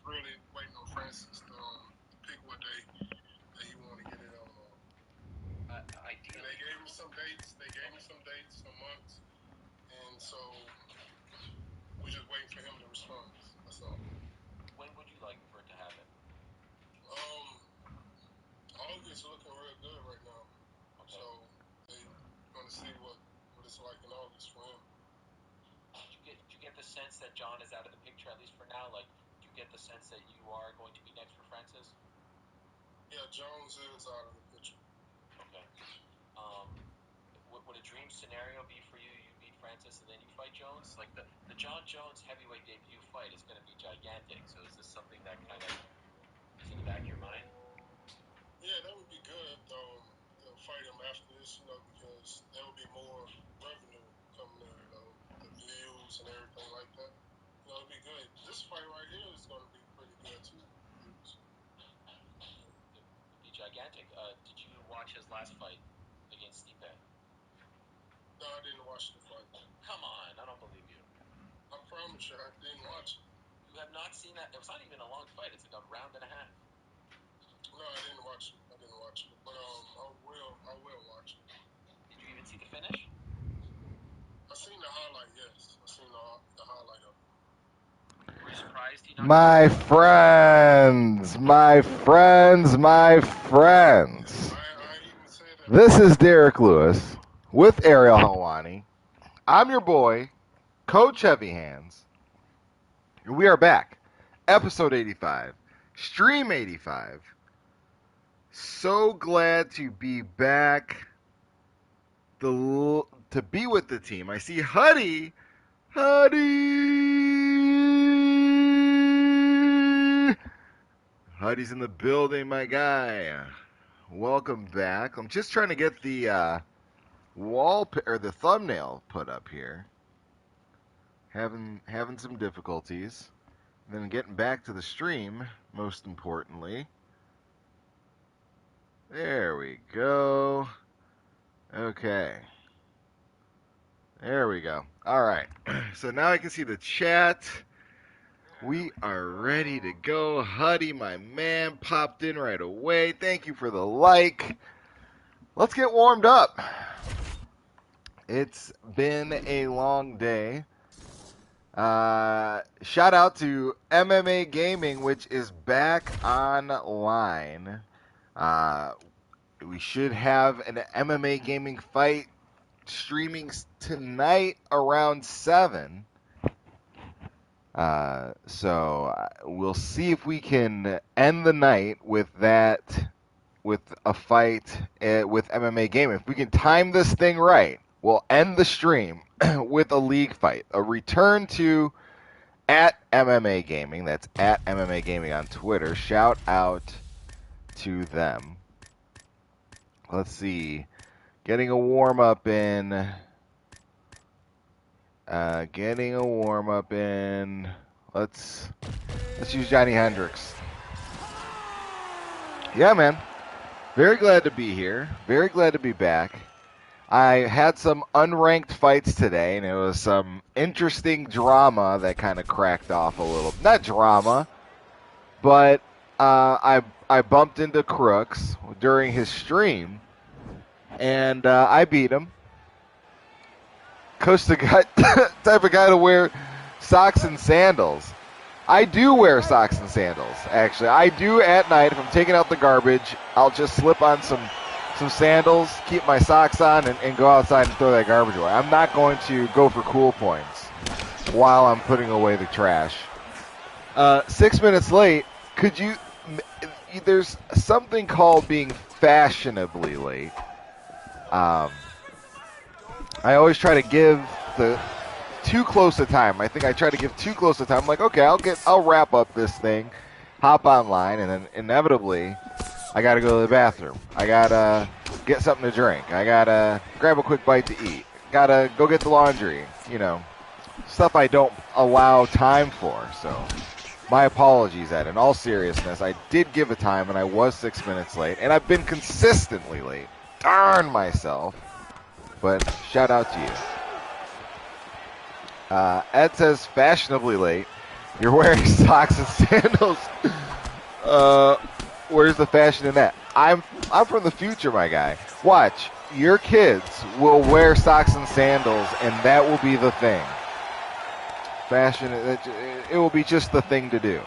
really waiting on Francis to pick what day that he want to get it on. And they gave me some dates. They gave me some dates, some months, and so we're just waiting for him to respond. That's all. When would you like for it to happen? August looking real good right now. Okay. So they want to see what it's like in August for him. Do you get the sense that John is out of the picture, at least for now? Like, do you get the sense that you are going to be next for Francis? Yeah, Jones is out of the picture. Okay. Would a dream scenario be for you? You beat Francis and then you fight Jones? Like the John Jones heavyweight debut fight is going to be gigantic. So is this something that kind of is in the back of your mind? Yeah, that would be good. To fight him after this, because there will be more revenue coming in. The views and everything like that. It'll be good. This fight right here is going to be pretty good too. It'd be gigantic. Did you watch his last fight against Stipe? No, I didn't watch the fight. Come on, I don't believe you. I promise you, I didn't watch it. You have not seen that? It was not even a long fight. It's like a round and a half. No, I didn't watch it. But I will watch it. Did you even see the finish? I seen the highlight. Yes, I seen the highlight of it. Were you surprised he My friends, my friends, my friends. This is Derek Lewis with Ariel Helwani. I'm your boy, Coach Heavy Hands. We are back. Episode 85. Stream 85. So glad to be back to be with the team. I see Huddy. Huddy's in the building, my guy. Welcome back. I'm just trying to get the the thumbnail put up here. Having some difficulties. Then getting back to the stream, most importantly. There we go. Okay. There we go. All right. So now I can see the chat. We are ready to go. Huddy, my man, popped in right away. Thank you for the like. Let's get warmed up. It's been a long day. Shout out to MMA Gaming, which is back online. We should have an MMA Gaming fight streaming tonight around 7. So we'll see if we can end the night with a fight with MMA Gaming. If we can time this thing right, we'll end the stream with a league fight. A return to at MMA Gaming. That's at MMA Gaming on Twitter. Shout out to them. Let's see. Getting a warm up in. Let's use Johnny Hendricks. Yeah, man. Very glad to be here. Very glad to be back. I had some unranked fights today, and it was some interesting drama that kind of cracked off a little. Not drama, but I bumped into Crooks during his stream, and I beat him. Costa guy, type of guy to wear socks and sandals. I do wear socks and sandals, actually. I do at night. If I'm taking out the garbage, I'll just slip on some sandals, keep my socks on, and go outside and throw that garbage away. I'm not going to go for cool points while I'm putting away the trash. 6 minutes late, there's something called being fashionably late. I always try to give too close a time. I think I try to give too close a time. I'm like, okay, I'll wrap up this thing, hop online, and then inevitably I got to go to the bathroom. I got to get something to drink. I got to grab a quick bite to eat. Got to go get the laundry, stuff I don't allow time for. So my apologies, Ed. In all seriousness, I did give a time, and I was 6 minutes late, and I've been consistently late. Darn myself. But shout out to you. Ed says fashionably late. You're wearing socks and sandals. Where's the fashion in that? I'm from the future, my guy. Watch, your kids will wear socks and sandals, and that will be the thing. Fashion, it will be just the thing to do.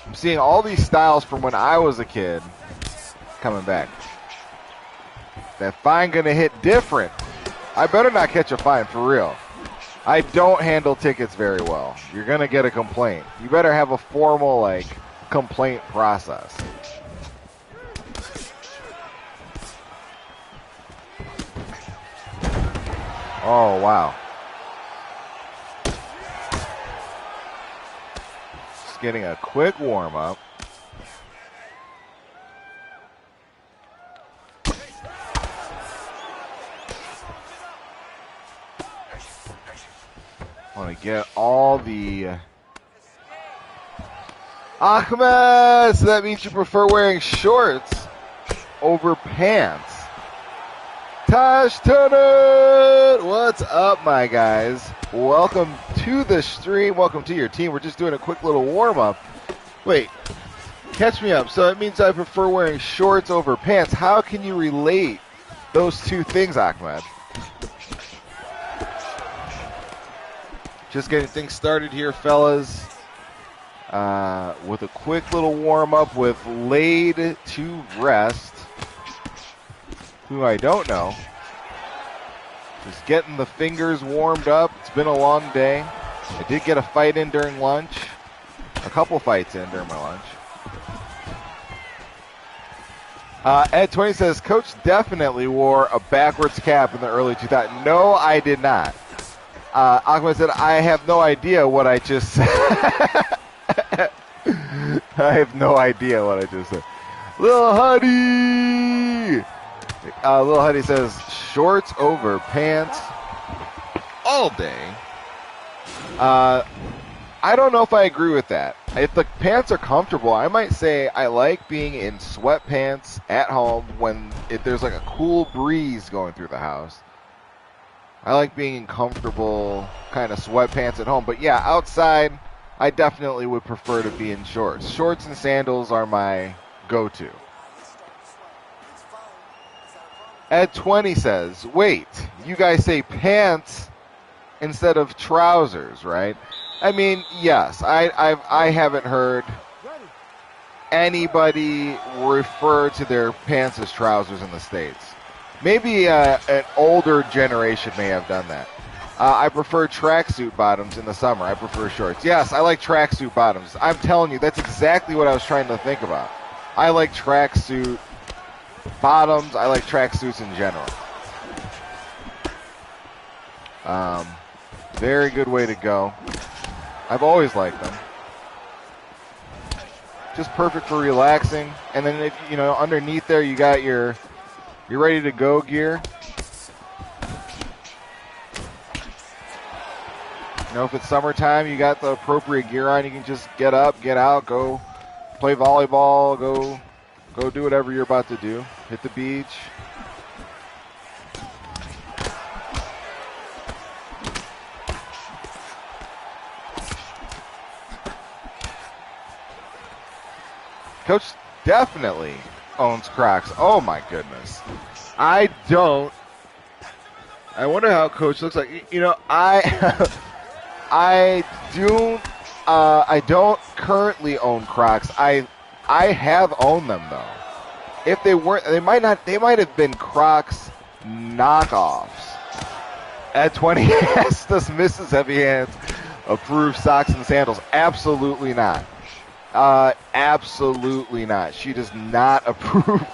I'm seeing all these styles from when I was a kid coming back. That fine gonna hit different. I better not catch a fine, for real. I don't handle tickets very well. You're gonna get a complaint. You better have a formal, complaint process. Oh, wow. Just getting a quick warm-up. I want to get all the... Ahmed! So that means you prefer wearing shorts over pants. Tosh Turnett! What's up, my guys? Welcome to the stream. Welcome to your team. We're just doing a quick little warm-up. Wait, catch me up. So it means I prefer wearing shorts over pants. How can you relate those two things, Ahmed? Just getting things started here, fellas. With a quick little warm-up with Laid to Rest, who I don't know. Just getting the fingers warmed up. It's been a long day. I did get a fight in during lunch. A couple fights in during my lunch. Ed20 says, Coach definitely wore a backwards cap in the early 2000s. No, I did not. Ahmed said, I have no idea what I just said. I have no idea what I just said. Lil Huddy! Lil Huddy says, shorts over pants all day. I don't know if I agree with that. If the pants are comfortable, I might say I like being in sweatpants at home if there's like a cool breeze going through the house. I like being in comfortable kind of sweatpants at home. But yeah, outside, I definitely would prefer to be in shorts. Shorts and sandals are my go-to. Ed20 says, wait, you guys say pants instead of trousers, right? I mean, yes, I haven't heard anybody refer to their pants as trousers in the States. Maybe an older generation may have done that. I prefer tracksuit bottoms in the summer. I prefer shorts. Yes, I like tracksuit bottoms. I'm telling you, that's exactly what I was trying to think about. I like tracksuit bottoms. I like tracksuits in general. Very good way to go. I've always liked them. Just perfect for relaxing. And then if underneath there you got your ready to go gear. If it's summertime, you got the appropriate gear on. You can just get up, get out, go play volleyball, go do whatever you're about to do. Hit the beach. Coach definitely owns Crocs. Oh my goodness. I don't. I wonder how Coach looks like. I don't currently own Crocs. I have owned them though. If they weren't, they might have been Crocs knockoffs. At 20, yes, does Mrs. Heavy Hands approve socks and sandals? Absolutely not. Absolutely not. She does not approve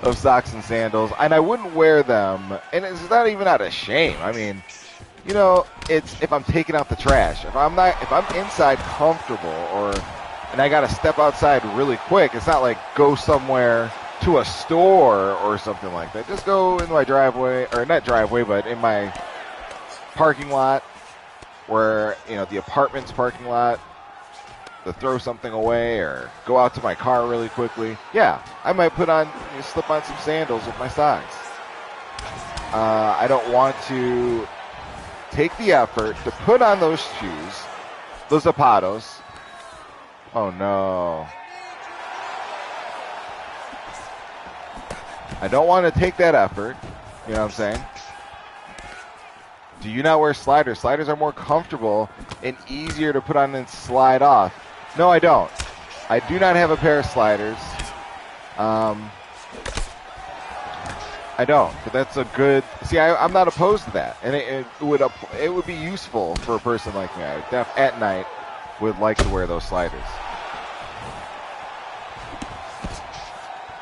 of socks and sandals, and I wouldn't wear them. And it's not even out of shame. I mean, it's if I'm taking out the trash. If I'm inside comfortable, and I got to step outside really quick. It's not like go somewhere to a store or something like that. Just go in my driveway, or not driveway, but in my parking lot, where the apartment's parking lot. To throw something away or go out to my car really quickly. Yeah, I might slip on some sandals with my socks. I don't want to take the effort to put on those shoes, Los Zapatos. Oh, no. I don't want to take that effort. You know what I'm saying? Do you not wear sliders? Sliders are more comfortable and easier to put on and slide off. No, I don't. I do not have a pair of sliders. I don't, but that's a good. See, I'm not opposed to that, and it would be useful for a person like me. I at night would like to wear those sliders.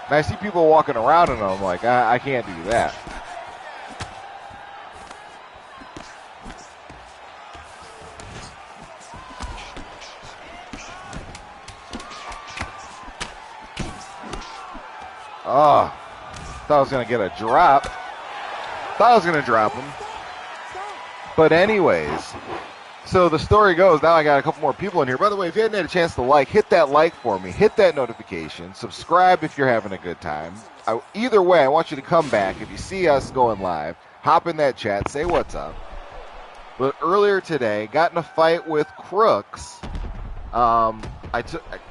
And I see people walking around in them like I can't do that. Oh, thought I was going to get a drop. Thought I was going to drop him. But anyways, so the story goes, now I got a couple more people in here. By the way, if you hadn't had a chance to hit that like for me. Hit that notification. Subscribe if you're having a good time. Either way, I want you to come back. If you see us going live, hop in that chat. Say what's up. But earlier today, got in a fight with Crooks. I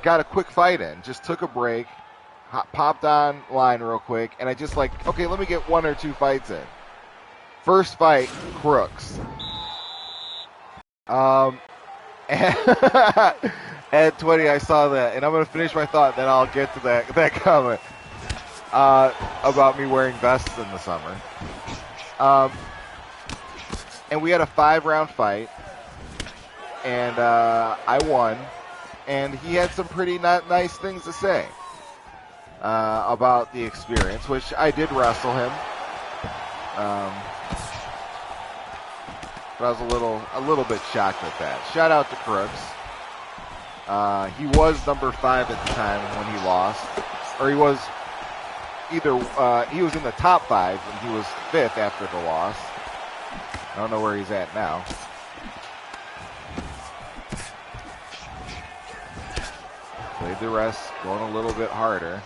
got a quick fight in. Just took a break. Popped online real quick, and I just okay, let me get 1 or 2 fights in. First fight, Crooks. At 20, I saw that, and I'm going to finish my thought, then I'll get to that comment about me wearing vests in the summer. And we had a 5-round fight, and I won, and he had some pretty not nice things to say. About the experience, which I did wrestle him, but I was a little bit shocked at that. Shout out to Crooks. He was number 5 at the time when he lost, or he was he was in the top 5 and he was 5th after the loss. I don't know where he's at now. Played the rest, going a little bit harder.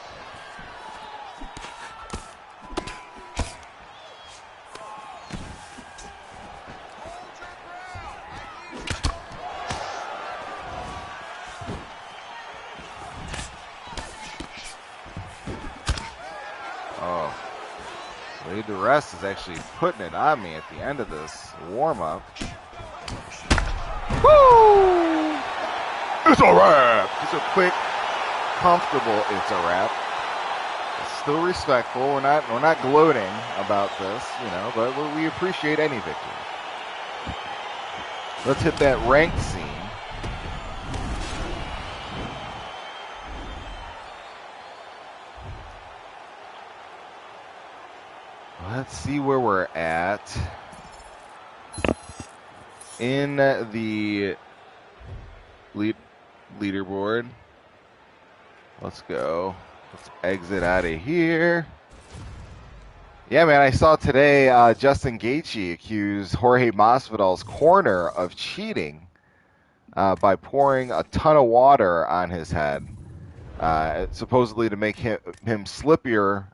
The rest is actually putting it on me at the end of this warm-up. Woo! It's a wrap! Just a quick, comfortable it's a wrap. It's still respectful. We're not gloating about this, but we appreciate any victory. Let's hit that ranked scene. Let's see where we're at in the leaderboard. Let's go. Let's exit out of here. Yeah, man, I saw today Justin Gaethje accused Jorge Masvidal's corner of cheating by pouring a ton of water on his head, supposedly to make him slippier,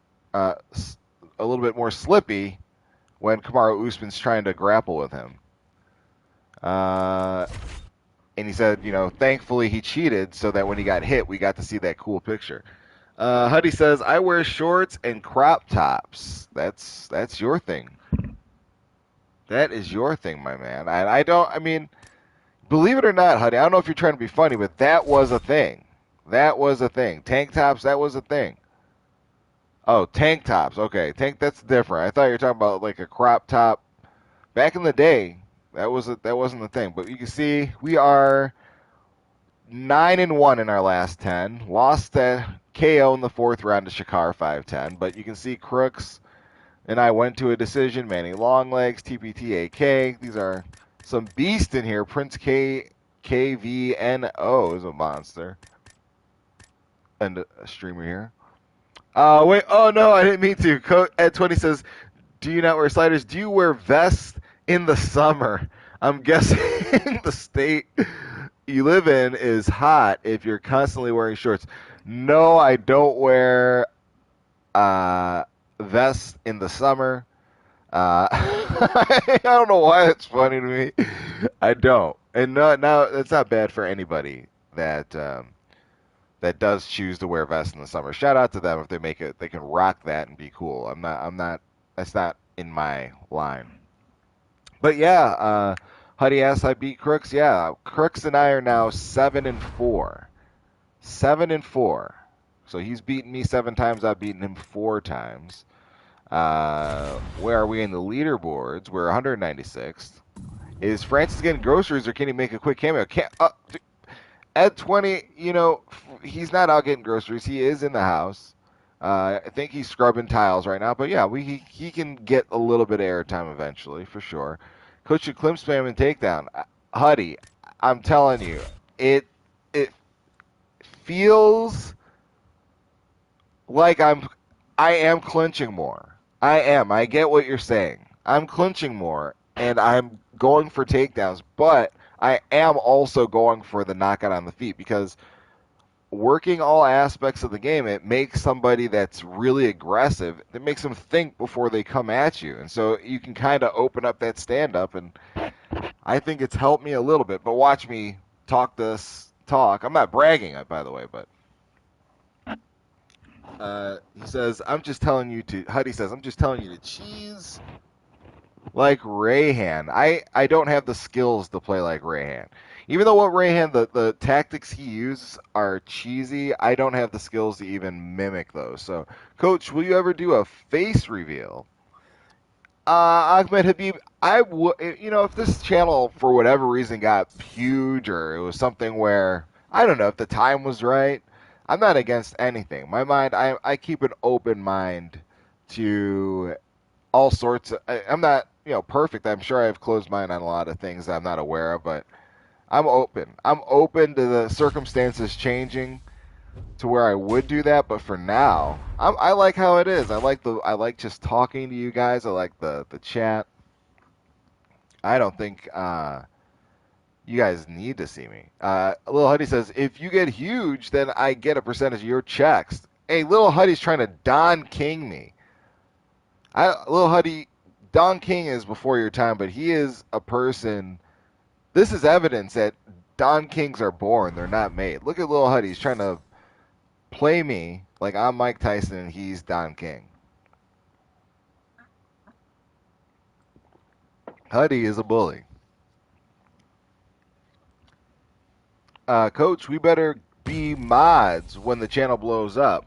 a little bit more slippy when Kamaru Usman's trying to grapple with him. And he said, thankfully he cheated so that when he got hit, we got to see that cool picture. Huddy says, I wear shorts and crop tops. That's your thing. That is your thing, my man. Believe it or not, Huddy, I don't know if you're trying to be funny, but that was a thing. That was a thing. Tank tops, that was a thing. Oh, tank tops. Okay, that's different. I thought you were talking about like a crop top. Back in the day, that wasn't the thing. But you can see we are 9-1 in our last 10. Lost that KO in the 4th round to Shakar 5-10. But you can see Crooks and I went to a decision. Manny Longlegs, TPT AK. These are some beast in here. Prince KVNO is a monster. And a streamer here. Wait, oh no, I didn't mean to. Ed20 says, do you not wear sliders? Do you wear vests in the summer? I'm guessing the state you live in is hot if you're constantly wearing shorts. No, I don't wear vests in the summer. I don't know why that's funny to me. I don't. And now it's not bad for anybody that that does choose to wear vests in the summer. Shout out to them if they make it. They can rock that and be cool. I'm not. That's not in my line. But yeah, Huddy asks, I beat Crooks. Yeah, Crooks and I are now 7-4. 7-4. So he's beaten me 7 times. I've beaten him 4 times. Where are we in the leaderboards? We're 196th. Is Francis getting groceries or can he make a quick cameo? Ed 20, he's not out getting groceries. He is in the house. I think he's scrubbing tiles right now. But yeah, he can get a little bit of airtime eventually, for sure. Coach should Klim spam and takedown. Huddy, I'm telling you, it feels like I am clinching more. I am. I get what you're saying. I'm clinching more, and I'm going for takedowns, but I am also going for the knockout on the feet because working all aspects of the game, it makes somebody that's really aggressive, it makes them think before they come at you. And so you can kind of open up that stand-up, and I think it's helped me a little bit. But watch me talk this talk. I'm not bragging, by the way, but he says, Huddy says, I'm just telling you to cheese like Rayhan. I don't have the skills to play like Rayhan. Even though what Rayhan, the tactics he uses are cheesy, I don't have the skills to even mimic those. So, Coach, will you ever do a face reveal? Ahmed Habib, I would, if this channel for whatever reason got huge or it was something where, I don't know, if the time was right, I'm not against anything. My mind, I keep an open mind to all sorts of, I'm not, perfect. I'm sure I have closed mind on a lot of things that I'm not aware of, but I'm open. I'm open to the circumstances changing to where I would do that, but for now, I like how it is. I like just talking to you guys. I like the chat. I don't think you guys need to see me. Little Huddy says, if you get huge, then I get a percentage of your checks. Hey, Little Huddy's trying to Don King me. Little Huddy, Don King is before your time, but he is a person. This is evidence that Don Kings are born; they're not made. Look at Little Huddy. He's trying to play me like I'm Mike Tyson and he's Don King. Huddy is a bully. Coach, we better be mods when the channel blows up.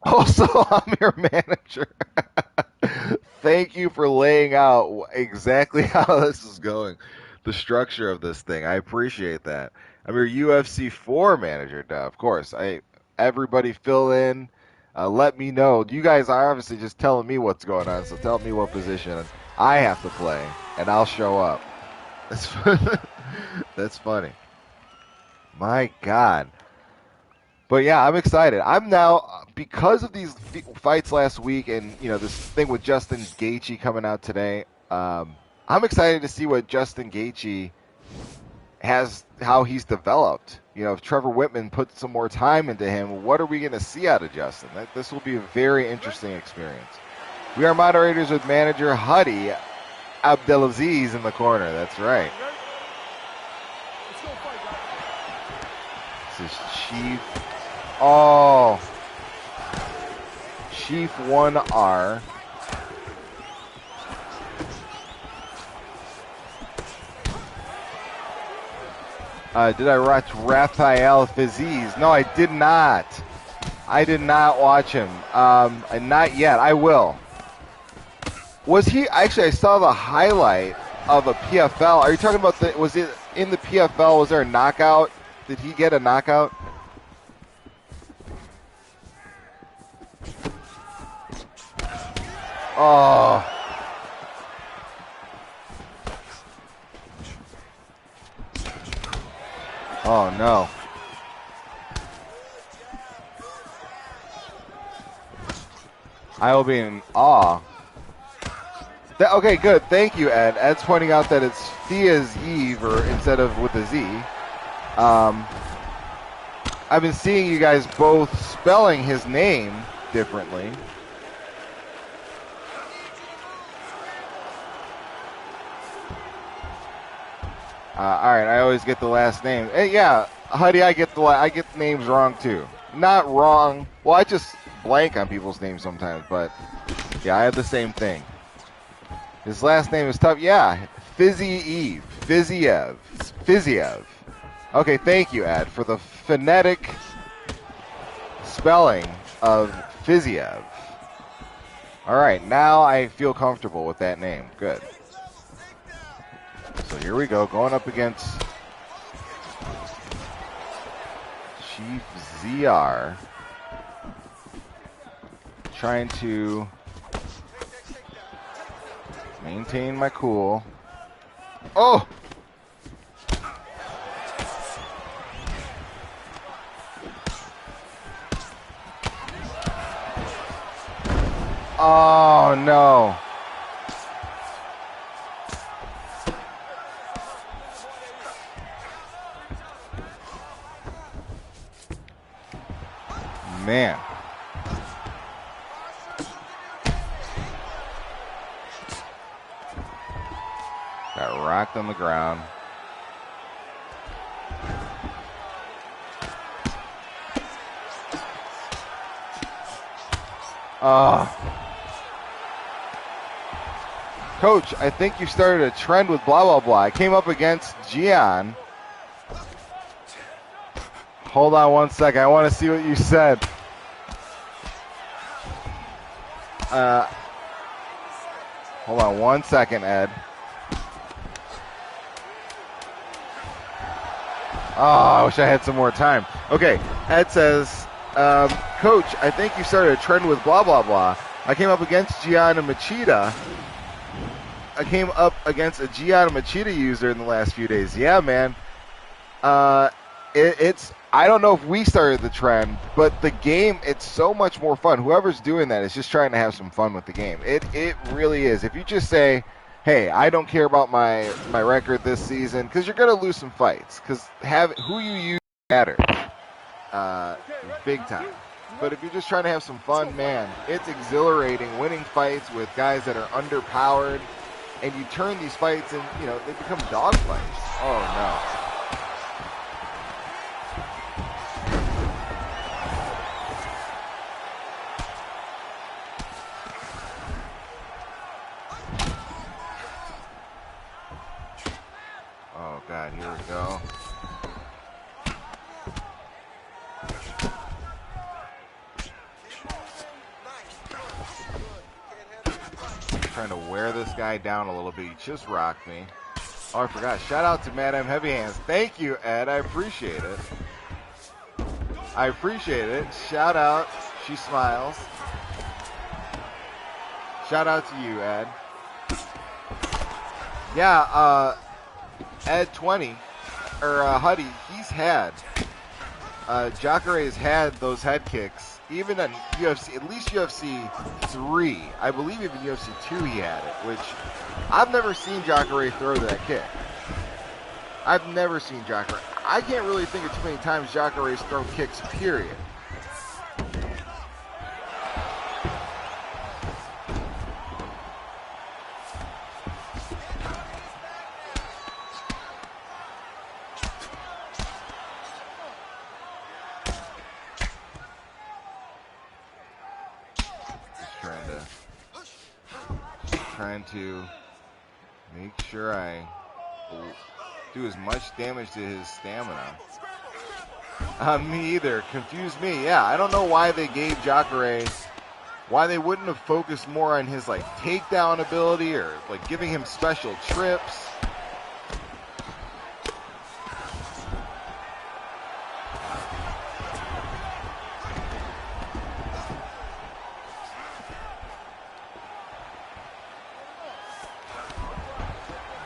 Also, I'm your manager. Thank you for laying out exactly how this is going, the structure of this thing. I appreciate that. I'm your UFC 4 manager, of course. Everybody fill in. Let me know. You guys are obviously just telling me what's going on, so tell me what position I have to play, and I'll show up. That's funny. My God. But yeah, I'm excited. I'm now, because of these fights last week and, this thing with Justin Gaethje coming out today, I'm excited to see what Justin Gaethje has, how he's developed. If Trevor Whitman puts some more time into him, what are we going to see out of Justin? This will be a very interesting experience. We are moderators with manager Huddy Abdelaziz in the corner. That's right. This is Chief. Oh. Chief 1R. Did I watch Rafael Fiziev? No, I did not. I did not watch him. Not yet. I will. Was he actually? I saw the highlight of a PFL. Are you talking about the? Was it in the PFL? Was there a knockout? Did he get a knockout? Oh. Oh no. I will be in awe. Okay, good. Thank you, Ed. Ed's pointing out that it's Fiziev instead of with a Z. I've been seeing you guys both spelling his name differently. All right, I always get the last name. Hey, yeah, Huddy, I get the names wrong too. Not wrong. Well, I just blank on people's names sometimes, but yeah, I have the same thing. His last name is tough. Yeah, Fiziev. Okay, thank you, Ed, for the phonetic spelling of Fiziev. All right, now I feel comfortable with that name. Good. So here we go, going up against Chief ZR. Trying to maintain my cool. Oh! Oh, no. Man. Got rocked on the ground. Coach, I think you started a trend with blah, blah, blah. I came up against Gian. Hold on one second. I want to see what you said. Hold on one second, Ed. Oh, I wish I had some more time. Okay, Ed says, Coach, I think you started a trend with blah, blah, blah. I came up against Gianna Machida. I came up against a Gianna Machida user in the last few days. Yeah, man. It's I don't know if we started the trend, but the game, it's so much more fun. Whoever's doing that is just trying to have some fun with the game. It really is. If you just say, hey, I don't care about my record this season, because you're going to lose some fights, because who you use matters big time. But if you're just trying to have some fun, man, it's exhilarating winning fights with guys that are underpowered, and you turn these fights and, they become dog fights. Oh, no. Oh, God, here we go. Trying to wear this guy down a little bit. He just rocked me. Oh, I forgot. Shout out to Madame Heavy Hands. Thank you, Ed. I appreciate it. Shout out. She smiles. Shout out to you, Ed. Yeah, Ed 20, or Huddy, he's had, Jacare's had those head kicks, even on UFC, at least UFC 3, I believe even UFC 2 he had it, which I've never seen Jacare throw that kick. I've never seen Jacare. I can't really think of too many times Jacare's thrown kicks, period. Trying to make sure I do as much damage to his stamina. Me either. Confused me. Yeah, I don't know why they gave Jacare, why they wouldn't have focused more on his takedown ability or giving him special trips.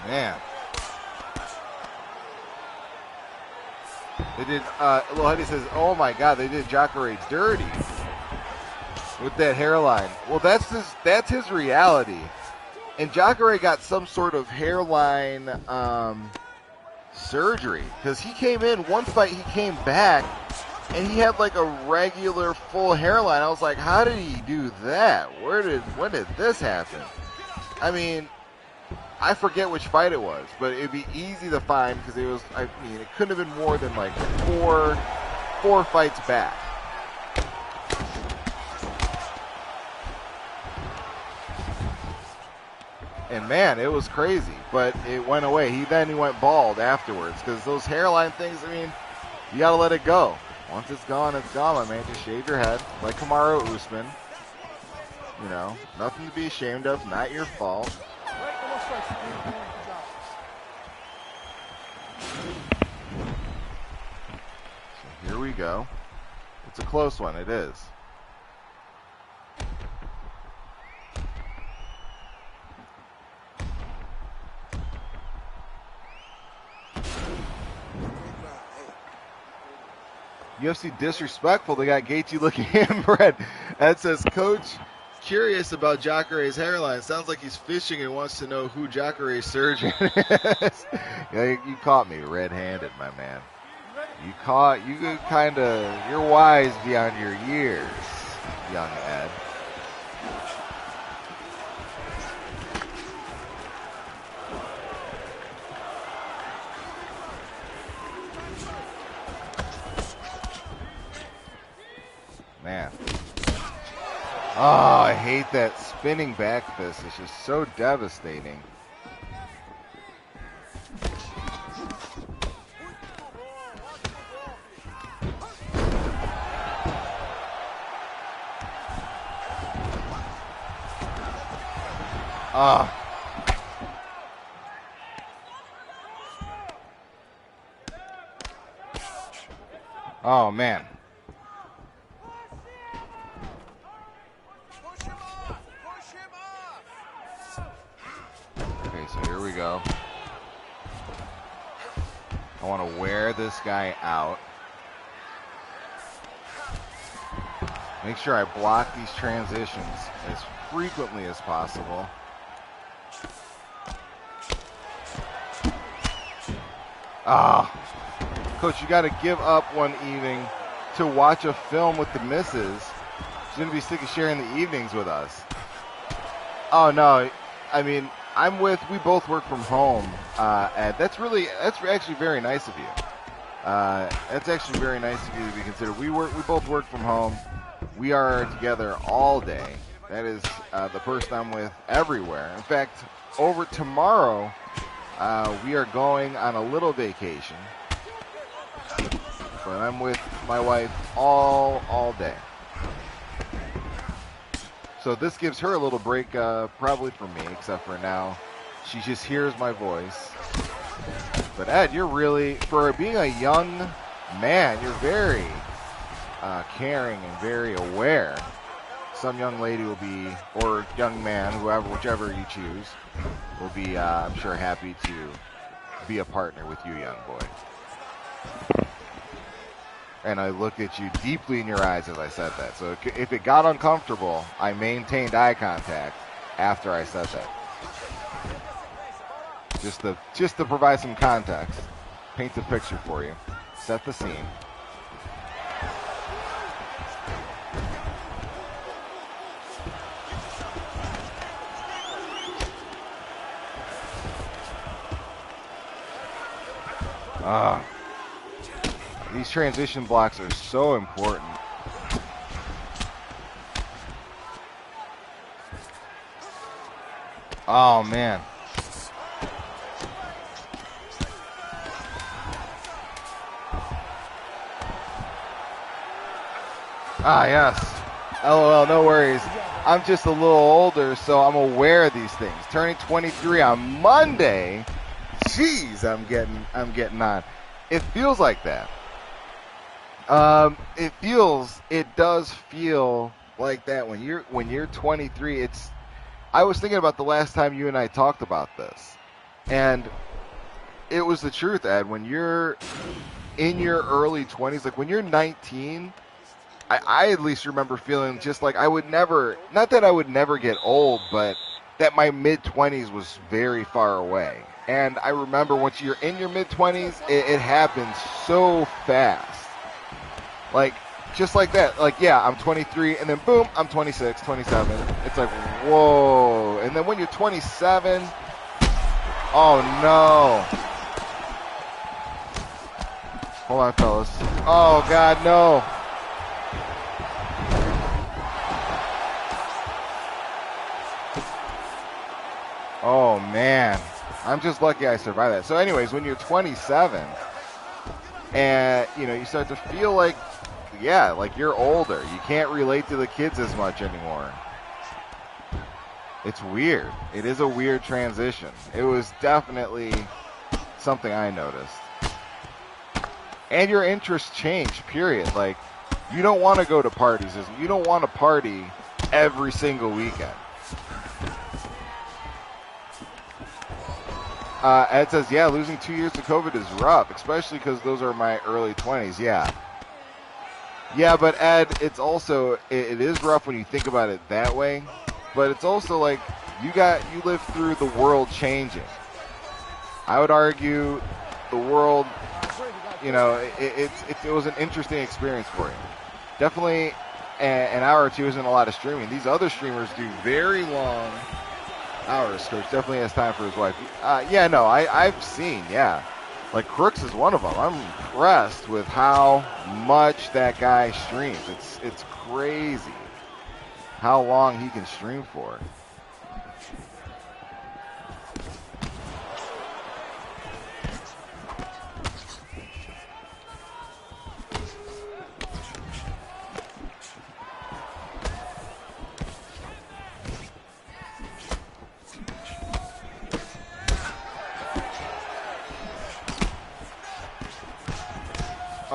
Man. They did, Little Huddy says, oh my God, they did Jacare dirty with that hairline. Well, that's his reality. And Jacare got some sort of hairline surgery, because he came in, one fight he came back, and he had a regular full hairline. I was like, how did he do that? When did this happen? I mean, I forget which fight it was, but it'd be easy to find because it was, I mean, it couldn't have been more than like four fights back. And man, it was crazy, but it went away. He went bald afterwards because those hairline things, I mean, you got to let it go. Once it's gone, my man. Just shave your head like Kamaru Usman. You know, nothing to be ashamed of, not your fault. So here we go. It's a close one, it is. UFC disrespectful. They got Gaethje looking inbred. That says, Coach, curious about Jacare's hairline. Sounds like he's fishing and wants to know who Jacare's surgeon is. Yeah, you caught me red-handed, my man. You're wise beyond your years, young Ed. Man. Oh, I hate that spinning back fist. It's just so devastating. Oh, man. Okay, so here we go. I want to wear this guy out. Make sure I block these transitions as frequently as possible. Coach, you got to give up one evening to watch a film with the missus. She's going to be sick of sharing the evenings with us. Oh, no. I mean, we both work from home, and that's actually very nice of you. That's actually very nice of you to be considered. We both work from home. We are together all day. That is the person I'm with everywhere. In fact, over tomorrow, we are going on a little vacation. But I'm with my wife all day. So this gives her a little break, probably for me, except for now. She just hears my voice. But Ed, you're really, for being a young man, you're very caring and very aware. Some young lady will be, or young man, whichever you choose, will be, I'm sure, happy to be a partner with you, young boy. And I looked at you deeply in your eyes as I said that. So if it got uncomfortable, I maintained eye contact after I said that. Just to provide some context, paint the picture for you, set the scene. These transition blocks are so important. Oh, man. Yes. LOL, no worries. I'm just a little older, so I'm aware of these things. Turning 23 on Monday. Jeez, I'm getting on. It feels like that. It does feel like that when you're 23. I was thinking about the last time you and I talked about this, and it was the truth, Ed. When you're in your early 20s, like when you're 19, I at least remember feeling just like I would never, not that I would never get old, but that my mid-20s was very far away. And I remember once you're in your mid-20s, it happens so fast. Like, just like that. Like, yeah, I'm 23, and then boom, I'm 26, 27. It's like, whoa. And then when you're 27, Oh, no. Hold on, fellas. Oh, God, no. Oh, man. I'm just lucky I survived that. So anyways, when you're 27 and, you know, you start to feel like, yeah, like you're older. You can't relate to the kids as much anymore. It's weird. It is a weird transition. It was definitely something I noticed. And your interests change, period. Like, you don't want to go to parties. You don't want to party every single weekend. Ed says, yeah, losing 2 years to COVID is rough, especially because those are my early 20s. Yeah. Yeah, but Ed, it's also, it is rough when you think about it that way, but it's also like you lived through the world changing. I would argue the world, you know, it was an interesting experience for you. Definitely an hour or two isn't a lot of streaming. These other streamers do very long hours. Coach definitely has time for his wife. Yeah, no, I've seen, yeah. Like Crooks is one of them. I'm impressed with how much that guy streams. It's crazy how long he can stream for.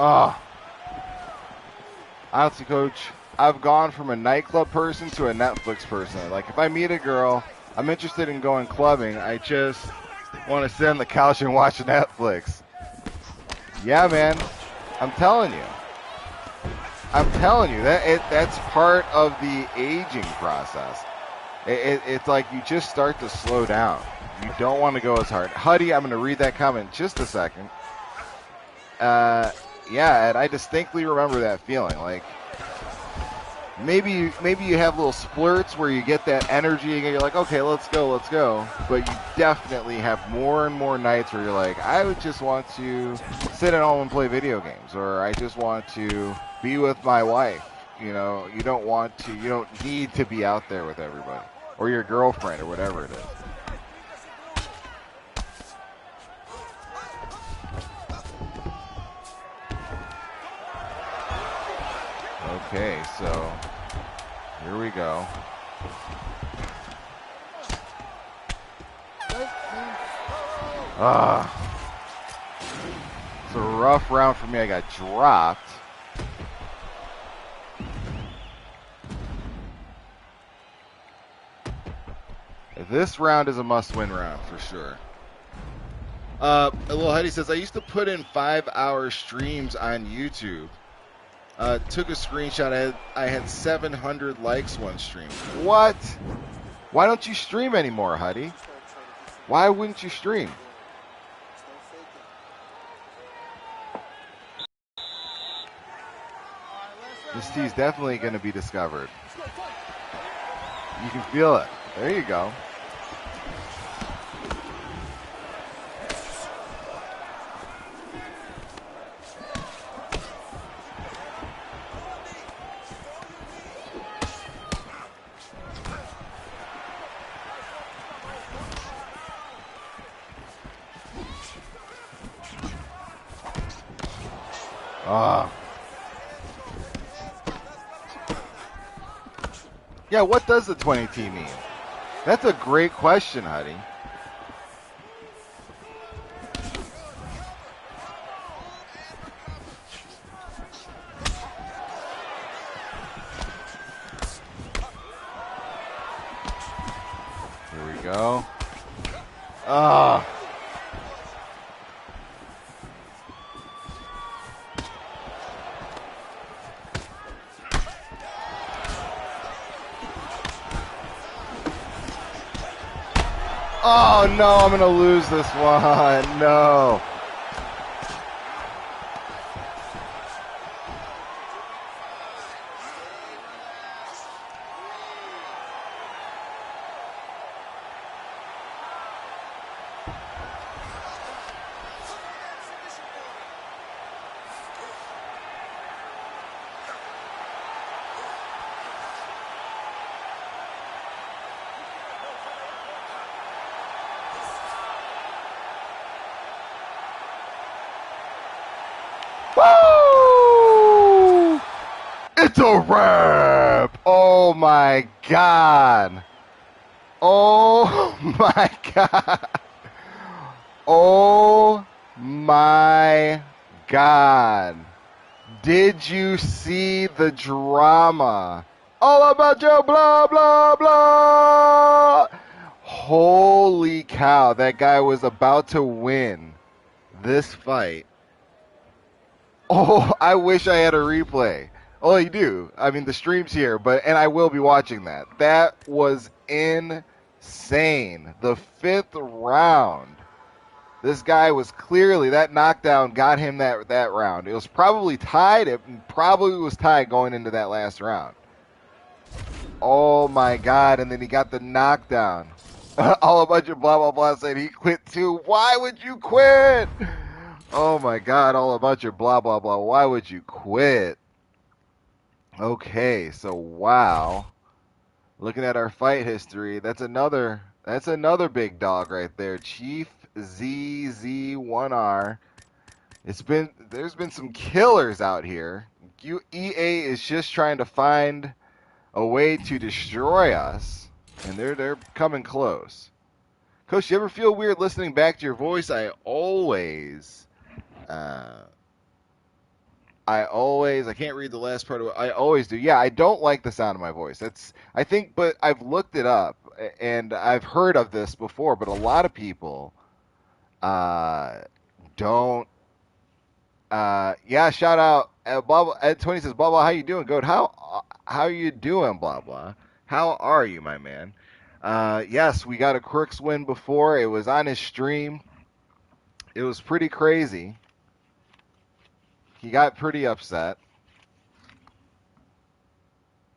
Oh, honestly, Coach, I've gone from a nightclub person to a Netflix person. Like, if I meet a girl, I'm interested in going clubbing. I just want to sit on the couch and watch Netflix. Yeah, man, I'm telling you. That's part of the aging process. It's like you just start to slow down. You don't want to go as hard. Huddy, I'm going to read that comment in just a second. Yeah, and I distinctly remember that feeling. Like maybe you have little splurts where you get that energy and you're like, okay, let's go. But you definitely have more and more nights where you're like, I would just want to sit at home and play video games, or I just want to be with my wife. You know, you don't need to be out there with everybody or your girlfriend or whatever it is. Okay, so here we go. It's a rough round for me. I got dropped. This round is a must-win round for sure. Little Huddy says, I used to put in 5-hour streams on YouTube. Took a screenshot. I had 700 likes one stream. What? Why don't you stream anymore, Huddy? Why wouldn't you stream? This tea's definitely going to be discovered. You can feel it. There you go. Yeah, what does the 20T mean? That's a great question, Huddy. Here we go. Oh, no, I'm going to lose this one. No. That's a wrap! Oh my god! Oh my god! Oh my god! Did you see the drama? All about your blah blah blah! Holy cow, that guy was about to win this fight. Oh, I wish I had a replay. Oh, you do. I mean, the stream's here, and I will be watching that. That was insane. The 5th round. This guy was clearly, that knockdown got him that round. It was probably tied. It probably was tied going into that last round. Oh my god, and then he got the knockdown. All a bunch of blah blah blah said he quit too. Why would you quit? Oh my god, all a bunch of blah blah blah. Why would you quit? Okay, so wow. Looking at our fight history, that's another big dog right there. Chief ZZ1R. There's been some killers out here. EA is just trying to find a way to destroy us, and they're coming close. Coach, you ever feel weird listening back to your voice? I can't read the last part of it. I always do. Yeah, I don't like the sound of my voice. But I've looked it up and I've heard of this before, but a lot of people don't. Yeah, shout out. Blah, blah, Ed 20 says, blah, blah, how you doing, Goat? How you doing, blah, blah? How are you, my man? Yes, we got a Crooks win before. It was on his stream. It was pretty crazy. He got pretty upset.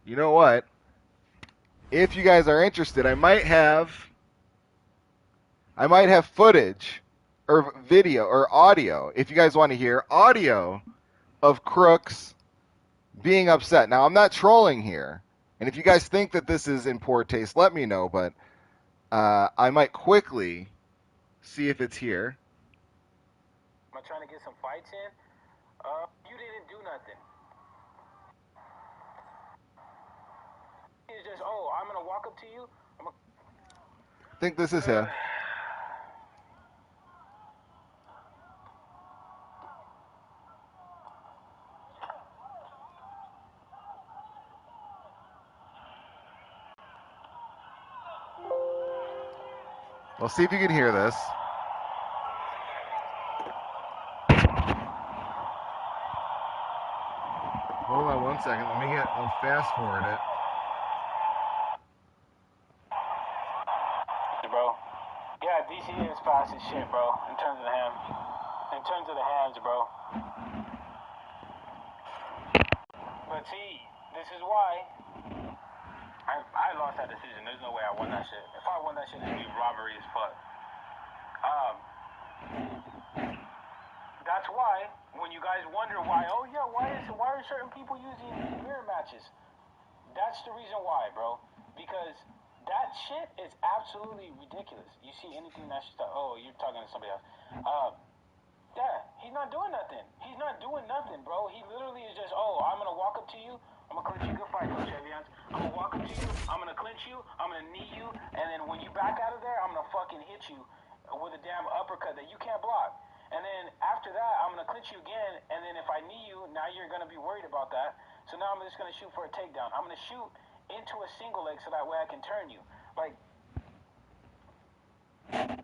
You know what? If you guys are interested, I might have footage or video or audio. If you guys want to hear audio of Crooks being upset. Now, I'm not trolling here. And if you guys think that this is in poor taste, let me know. But I might quickly see if it's here. Am I trying to get some fights in? You didn't do nothing. It's just, I'm going to walk up to you. I think this is him. Well, see if you can hear this. Hold on one second. I'll fast forward it. Bro. Yeah, DC is fast as shit, bro. In terms of the hands, bro. But see, this is why I lost that decision. There's no way I won that shit. If I won that shit, it'd be robbery as fuck. That's why when you guys wonder why, why are certain people using mirror matches? That's the reason why, bro. Because that shit is absolutely ridiculous. You see anything that's just you're talking to somebody else. Yeah, he's not doing nothing. He's not doing nothing, bro. He literally is just, I'm gonna walk up to you. I'm gonna clinch you. Good fight, Coach Evians. I'm gonna walk up to you. I'm gonna clinch you. I'm gonna knee you. And then when you back out of there, I'm gonna fucking hit you with a damn uppercut that you can't block. And then after that, I'm gonna clinch you again. And then if I knee you, now you're gonna be worried about that. So now I'm just gonna shoot for a takedown. I'm gonna shoot into a single leg so that way I can turn you. Like, and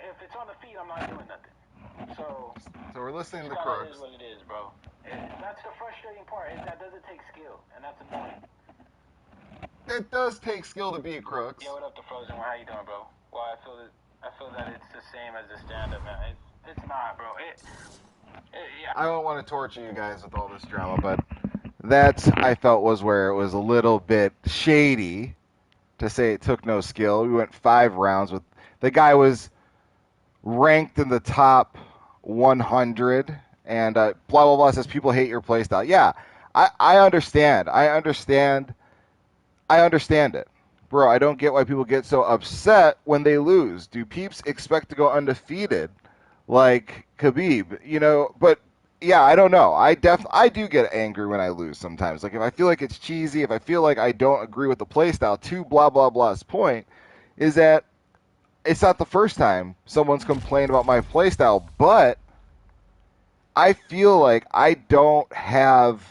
if it's on the feet, I'm not doing nothing. So we're listening to the Crooks. It is what it is, bro. That's the frustrating part. Is that doesn't take skill, and that's annoying. It does take skill to beat Crooks. Yeah, what up, the Frozen? How you doing, bro? Well, I feel that it's the same as the stand-up, man. It's not, bro. Yeah. I don't want to torture you guys with all this drama, but that I felt was where it was a little bit shady to say it took no skill. We went 5 rounds with the guy was ranked in the top 100, and blah blah blah says people hate your playstyle. Yeah, I understand. I understand it, bro. I don't get why people get so upset when they lose. Do peeps expect to go undefeated like Khabib? But yeah, I don't know. I do get angry when I lose sometimes. Like if I feel like it's cheesy, if I feel like I don't agree with the playstyle. To blah blah blah's point is that it's not the first time someone's complained about my playstyle, but I feel like I don't have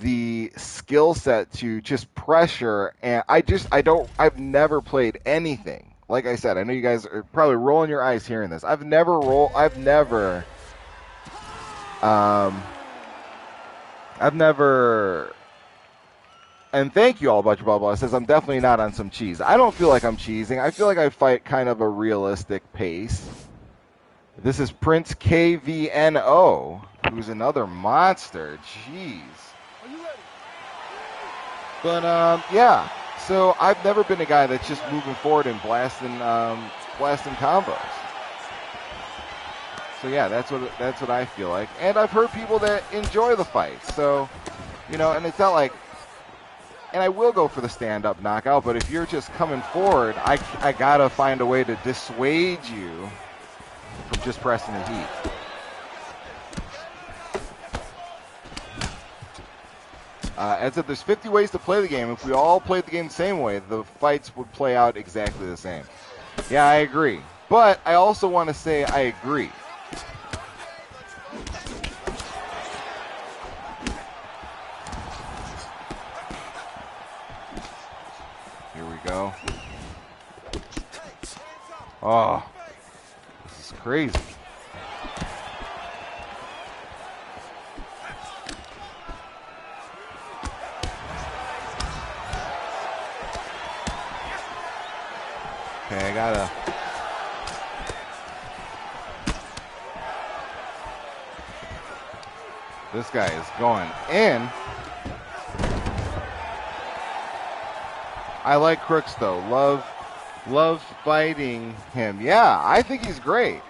the skill set to just pressure, and I've never played anything. Like I said, I know you guys are probably rolling your eyes hearing this. I've never, and thank you all about your blah blah. It says I'm definitely not on some cheese. I don't feel like I'm cheesing. I feel like I fight kind of a realistic pace. This is Prince KVNO, who's another monster. Jeez. But yeah. So I've never been a guy that's just moving forward and blasting combos. So yeah, that's what I feel like. And I've heard people that enjoy the fights. So, and it's not like, and I will go for the stand-up knockout, but if you're just coming forward, I gotta find a way to dissuade you from just pressing the heat. As if there's 50 ways to play the game. If we all played the game the same way, the fights would play out exactly the same. Yeah, I agree. But I also want to say I agree. Here we go. Oh, this is crazy. Okay, I gotta. This guy is going in. I like Crooks though. Love fighting him. Yeah, I think he's great.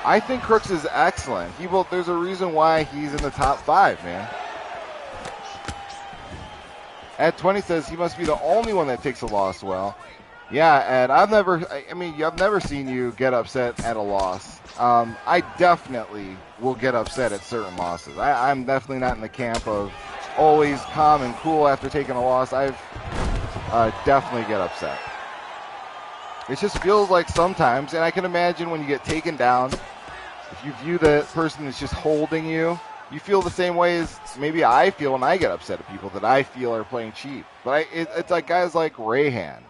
I think Crooks is excellent. There's a reason why he's in the top 5, man. Ed 20 says he must be the only one that takes a loss well. Yeah, Ed, I've never seen you get upset at a loss. I definitely will get upset at certain losses. I'm definitely not in the camp of always calm and cool after taking a loss. I've definitely get upset. It just feels like sometimes, and I can imagine when you get taken down, if you view the person that's just holding you, you feel the same way as maybe I feel when I get upset at people that I feel are playing cheap. But it's like guys like Rayhan.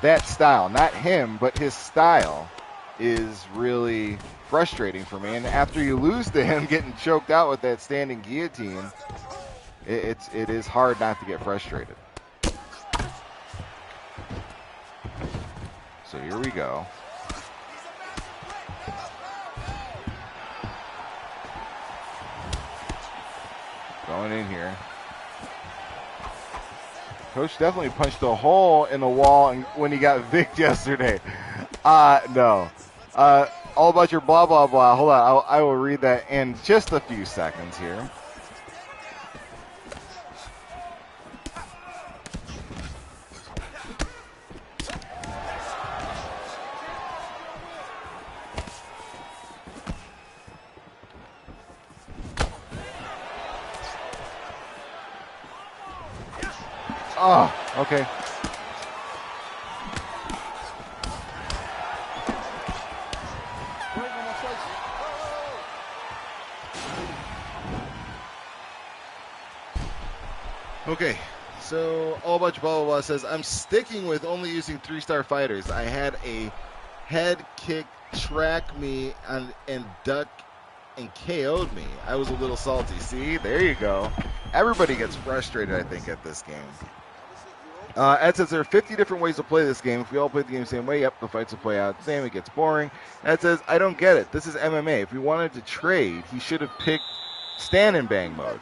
That style, not him, but his style is really frustrating for me. And after you lose to him getting choked out with that standing guillotine, it is hard not to get frustrated. So here we go. Going in here. Coach definitely punched a hole in the wall when he got Vic yesterday. No. All about your blah, blah, blah. Hold on. I will read that in just a few seconds here. Oh, okay. Okay, so all about blah, blah, blah says, I'm sticking with only using 3-star fighters. I had a head kick track me and duck and KO'd me. I was a little salty. See, there you go. Everybody gets frustrated, I think, at this game. Ed says there are 50 different ways to play this game. If we all played the game the same way, yep, the fights will play out the same. It gets boring. Ed says, I don't get it. This is MMA. If we wanted to trade, he should have picked stand and bang mode.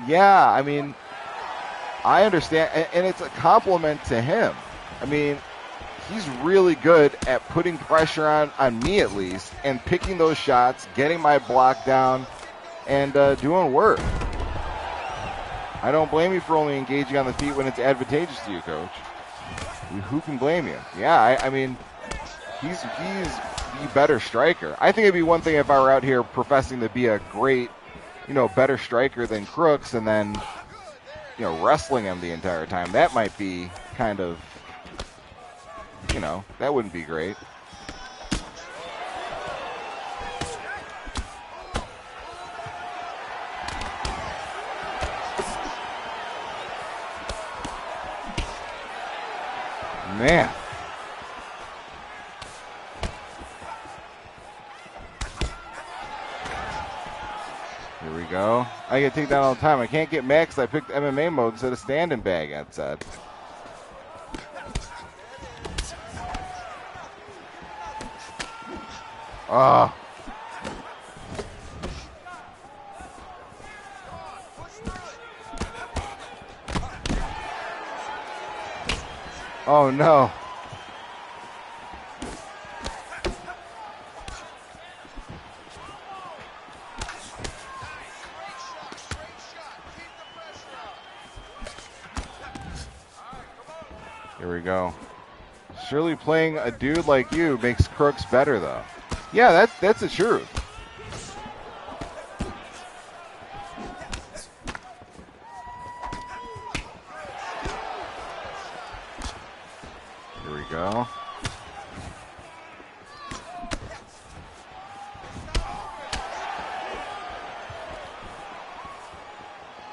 Yeah, I mean, I understand, and it's a compliment to him. I mean, he's really good at putting pressure on me at least, and picking those shots, getting my block down, and doing work. I don't blame you for only engaging on the feet when it's advantageous to you, Coach. Who can blame you? Yeah, I mean, he's be better striker. I think it'd be one thing if I were out here professing to be a great, better striker than Crooks, and then, wrestling him the entire time. That might be kind of, that wouldn't be great. Man. Here we go. I get taken down all the time. I can't get mad because I picked MMA mode instead of standing bag, that said. Oh. Oh, no. Here we go. Surely playing a dude like you makes Crooks better, though. Yeah, that's the truth. Here we go.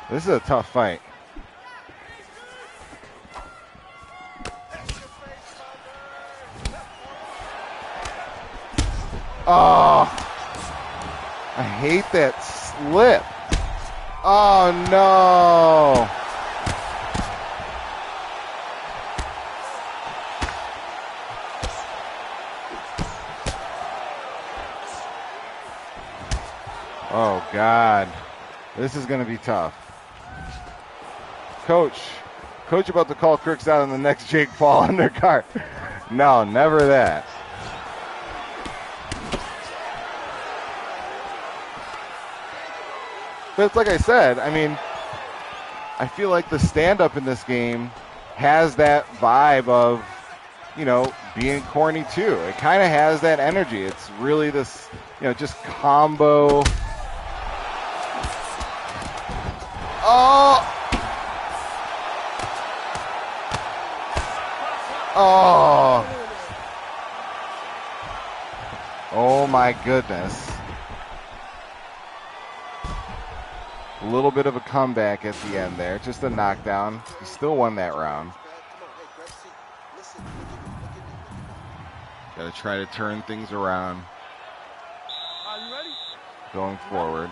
This is a tough fight. Oh, I hate that slip. Oh, no. Oh, God. This is going to be tough. Coach about to call Crooks out on the next Jake Paul undercard. No, never that. But it's like I said, I mean, I feel like the stand-up in this game has that vibe of, being corny too. It kind of has that energy. It's really this, just combo. Oh! Oh! Oh my goodness. A little bit of a comeback at the end there. Just a knockdown. He still won that round. Got to try to turn things around. Going forward.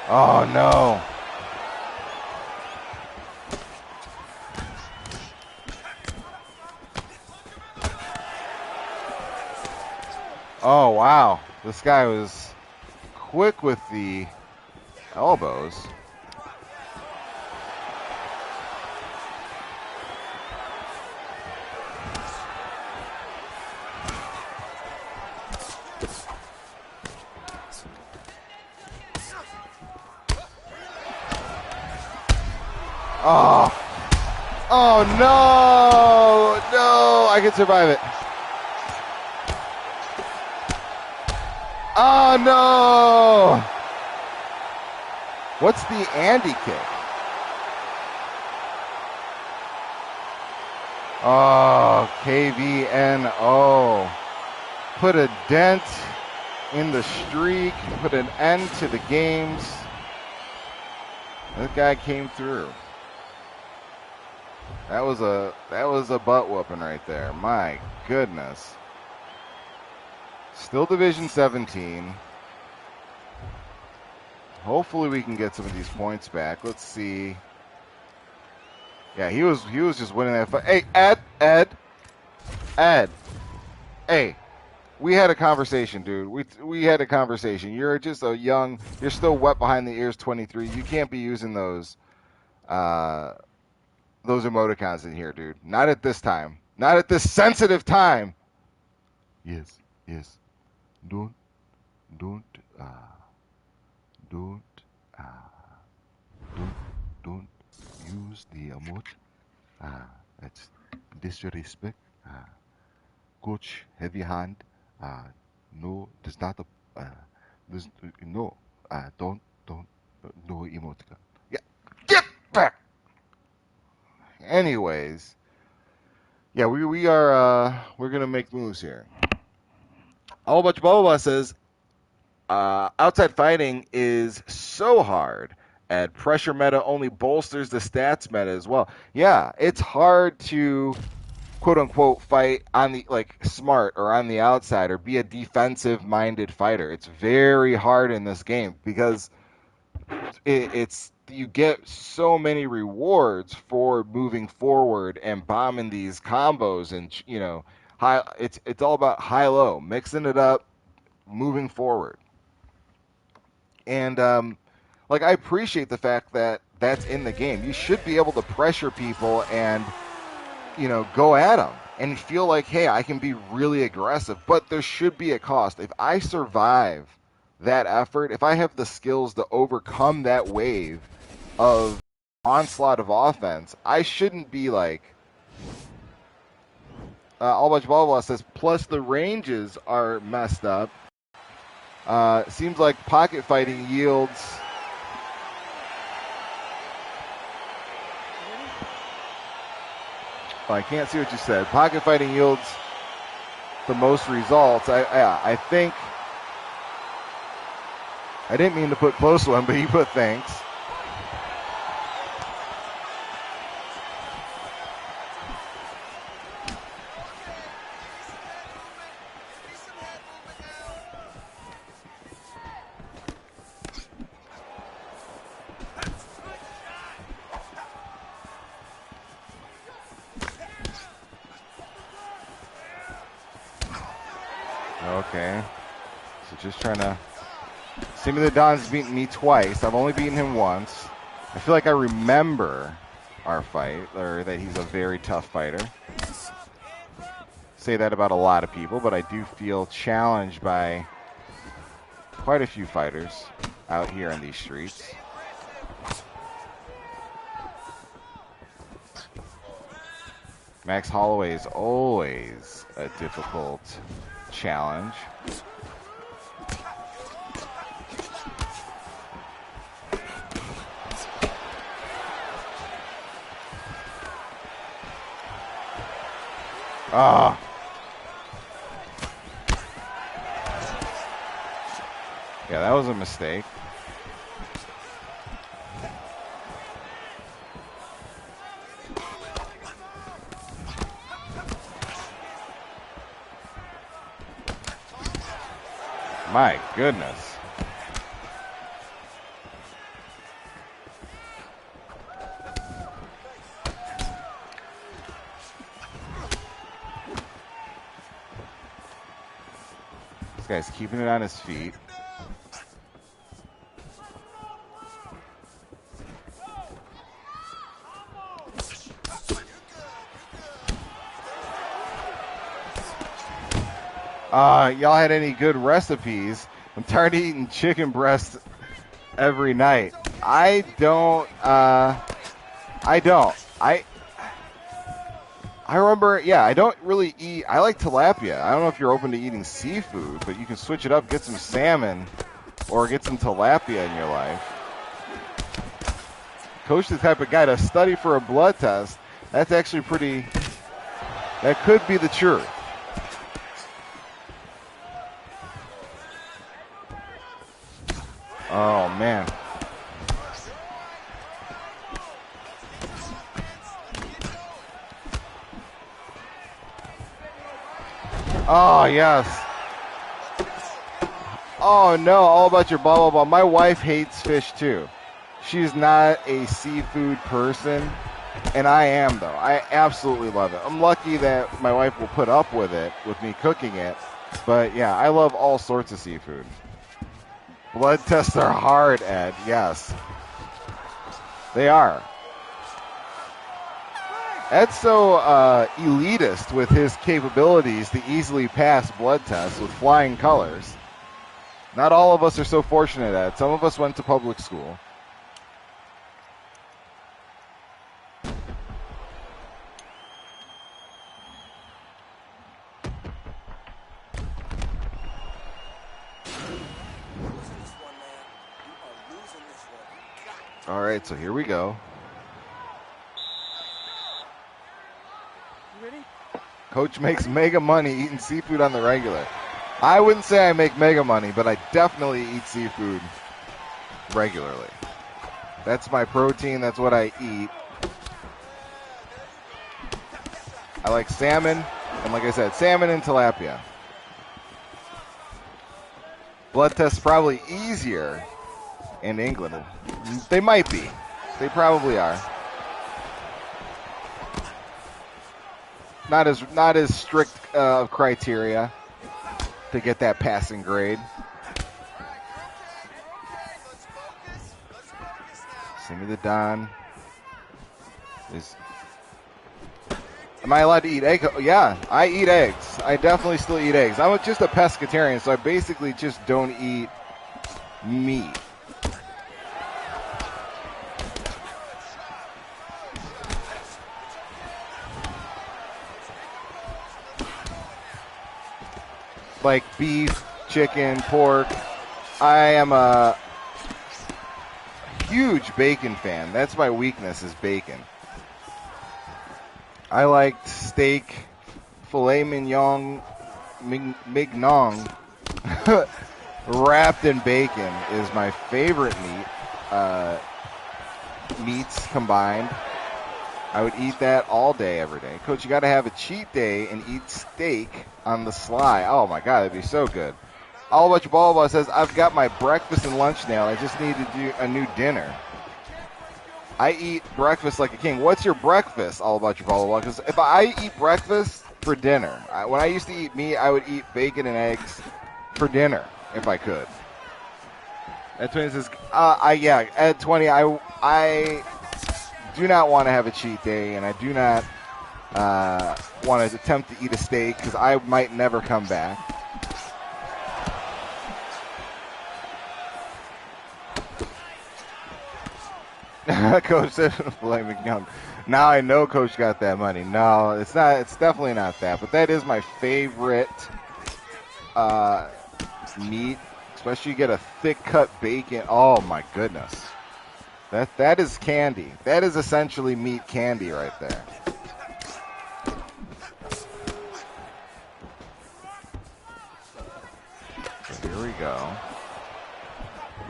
Oh, no. Oh, wow. This guy was quick with the elbows. Oh. Oh, no. No, I can survive it. Oh, no. What's the Andy kick? Oh, KVNO. Put a dent in the streak. Put an end to the games. That guy came through. That was a butt whooping right there. My goodness. Still Division 17. Hopefully we can get some of these points back. Let's see. Yeah, he was just winning that fight. Hey, Ed. Hey, we had a conversation, dude. We had a conversation. You're just you're still wet behind the ears, 23. You can't be using those emoticons in here, dude. Not at this time. Not at this sensitive time. Yes. don't don't uh, don't don't use the emote. That's disrespect. Coach heavy hand. No, does not. Does no. Don't. No emoticon. Yeah, get back. Anyways, yeah, we are we're gonna make moves here. All Bunch Blah Blah Blah says outside fighting is so hard, and pressure meta only bolsters the stats meta as well. Yeah, it's hard to quote unquote fight on the like smart or on the outside or be a defensive minded fighter. It's very hard in this game because it's you get so many rewards for moving forward and bombing these combos and high. It's all about high low, mixing it up, moving forward. And like I appreciate the fact that that's in the game. You should be able to pressure people and go at them and feel like, hey, I can be really aggressive, but there should be a cost. If I survive that effort, if I have the skills to overcome that wave of onslaught of offense, I shouldn't be like all bunch blah blah says. Plus the ranges are messed up. Seems like pocket fighting yields. I can't see what you said. Pocket fighting yields the most results. I think I didn't mean to put close one, but he put thanks. Okay. So just trying to... Simi the Don's beaten me twice. I've only beaten him once. I feel like I remember our fight, or that he's a very tough fighter. Say that about a lot of people, but I do feel challenged by quite a few fighters out here on these streets. Max Holloway is always a difficult challenge. Ah. Yeah, that was a mistake. My goodness. This guy's keeping it on his feet. Y'all had any good recipes? I'm tired of eating chicken breast every night. I don't. I remember, yeah, I don't really eat. I like tilapia. I don't know if you're open to eating seafood, but you can switch it up, get some salmon, or get some tilapia in your life. Coach, the type of guy to study for a blood test. That's actually pretty. That could be the truth. Oh, man. Oh, yes. Oh, no, all about your blah, blah, blah. My wife hates fish, too. She's not a seafood person, and I am, though. I absolutely love it. I'm lucky that my wife will put up with it, with me cooking it. But, yeah, I love all sorts of seafood. Blood tests are hard, Ed. Yes. They are. Ed's so elitist with his capabilities to easily pass blood tests with flying colors. Not all of us are so fortunate at it. Some of us went to public school. All right, so here we go. You ready? Coach makes mega money eating seafood on the regular. I wouldn't say I make mega money, but I definitely eat seafood regularly. That's my protein. That's what I eat. I like salmon, and like I said, salmon and tilapia. Blood tests probably easier in England. They might be. They probably are. Not as strict criteria to get that passing grade. Send me the Don. Am I allowed to eat egg? Yeah, I eat eggs. I definitely still eat eggs. I'm just a pescatarian, so I basically just don't eat meat. Like beef, chicken, pork. I am a huge bacon fan. That's my weakness, is bacon. I liked steak, filet mignon, wrapped in bacon is my favorite meat. Meats combined. I would eat that all day, every day. Coach, you got to have a cheat day and eat steak on the sly. Oh, my God, that'd be so good. All About Your Ball says, I've got my breakfast and lunch now. I just need to do a new dinner. I eat breakfast like a king. What's your breakfast, All About Your Ball? Because if I eat breakfast for dinner, when I used to eat meat, I would eat bacon and eggs for dinner if I could. Ed 20 says, Ed 20, I do not want to have a cheat day, and I do not want to attempt to eat a steak because I might never come back. Coach said filet mignon. Now I know Coach got that money. No, it's not. It's definitely not that. But that is my favorite meat, especially you get a thick cut bacon. Oh my goodness. That is candy. That is essentially meat candy right there. So here we go.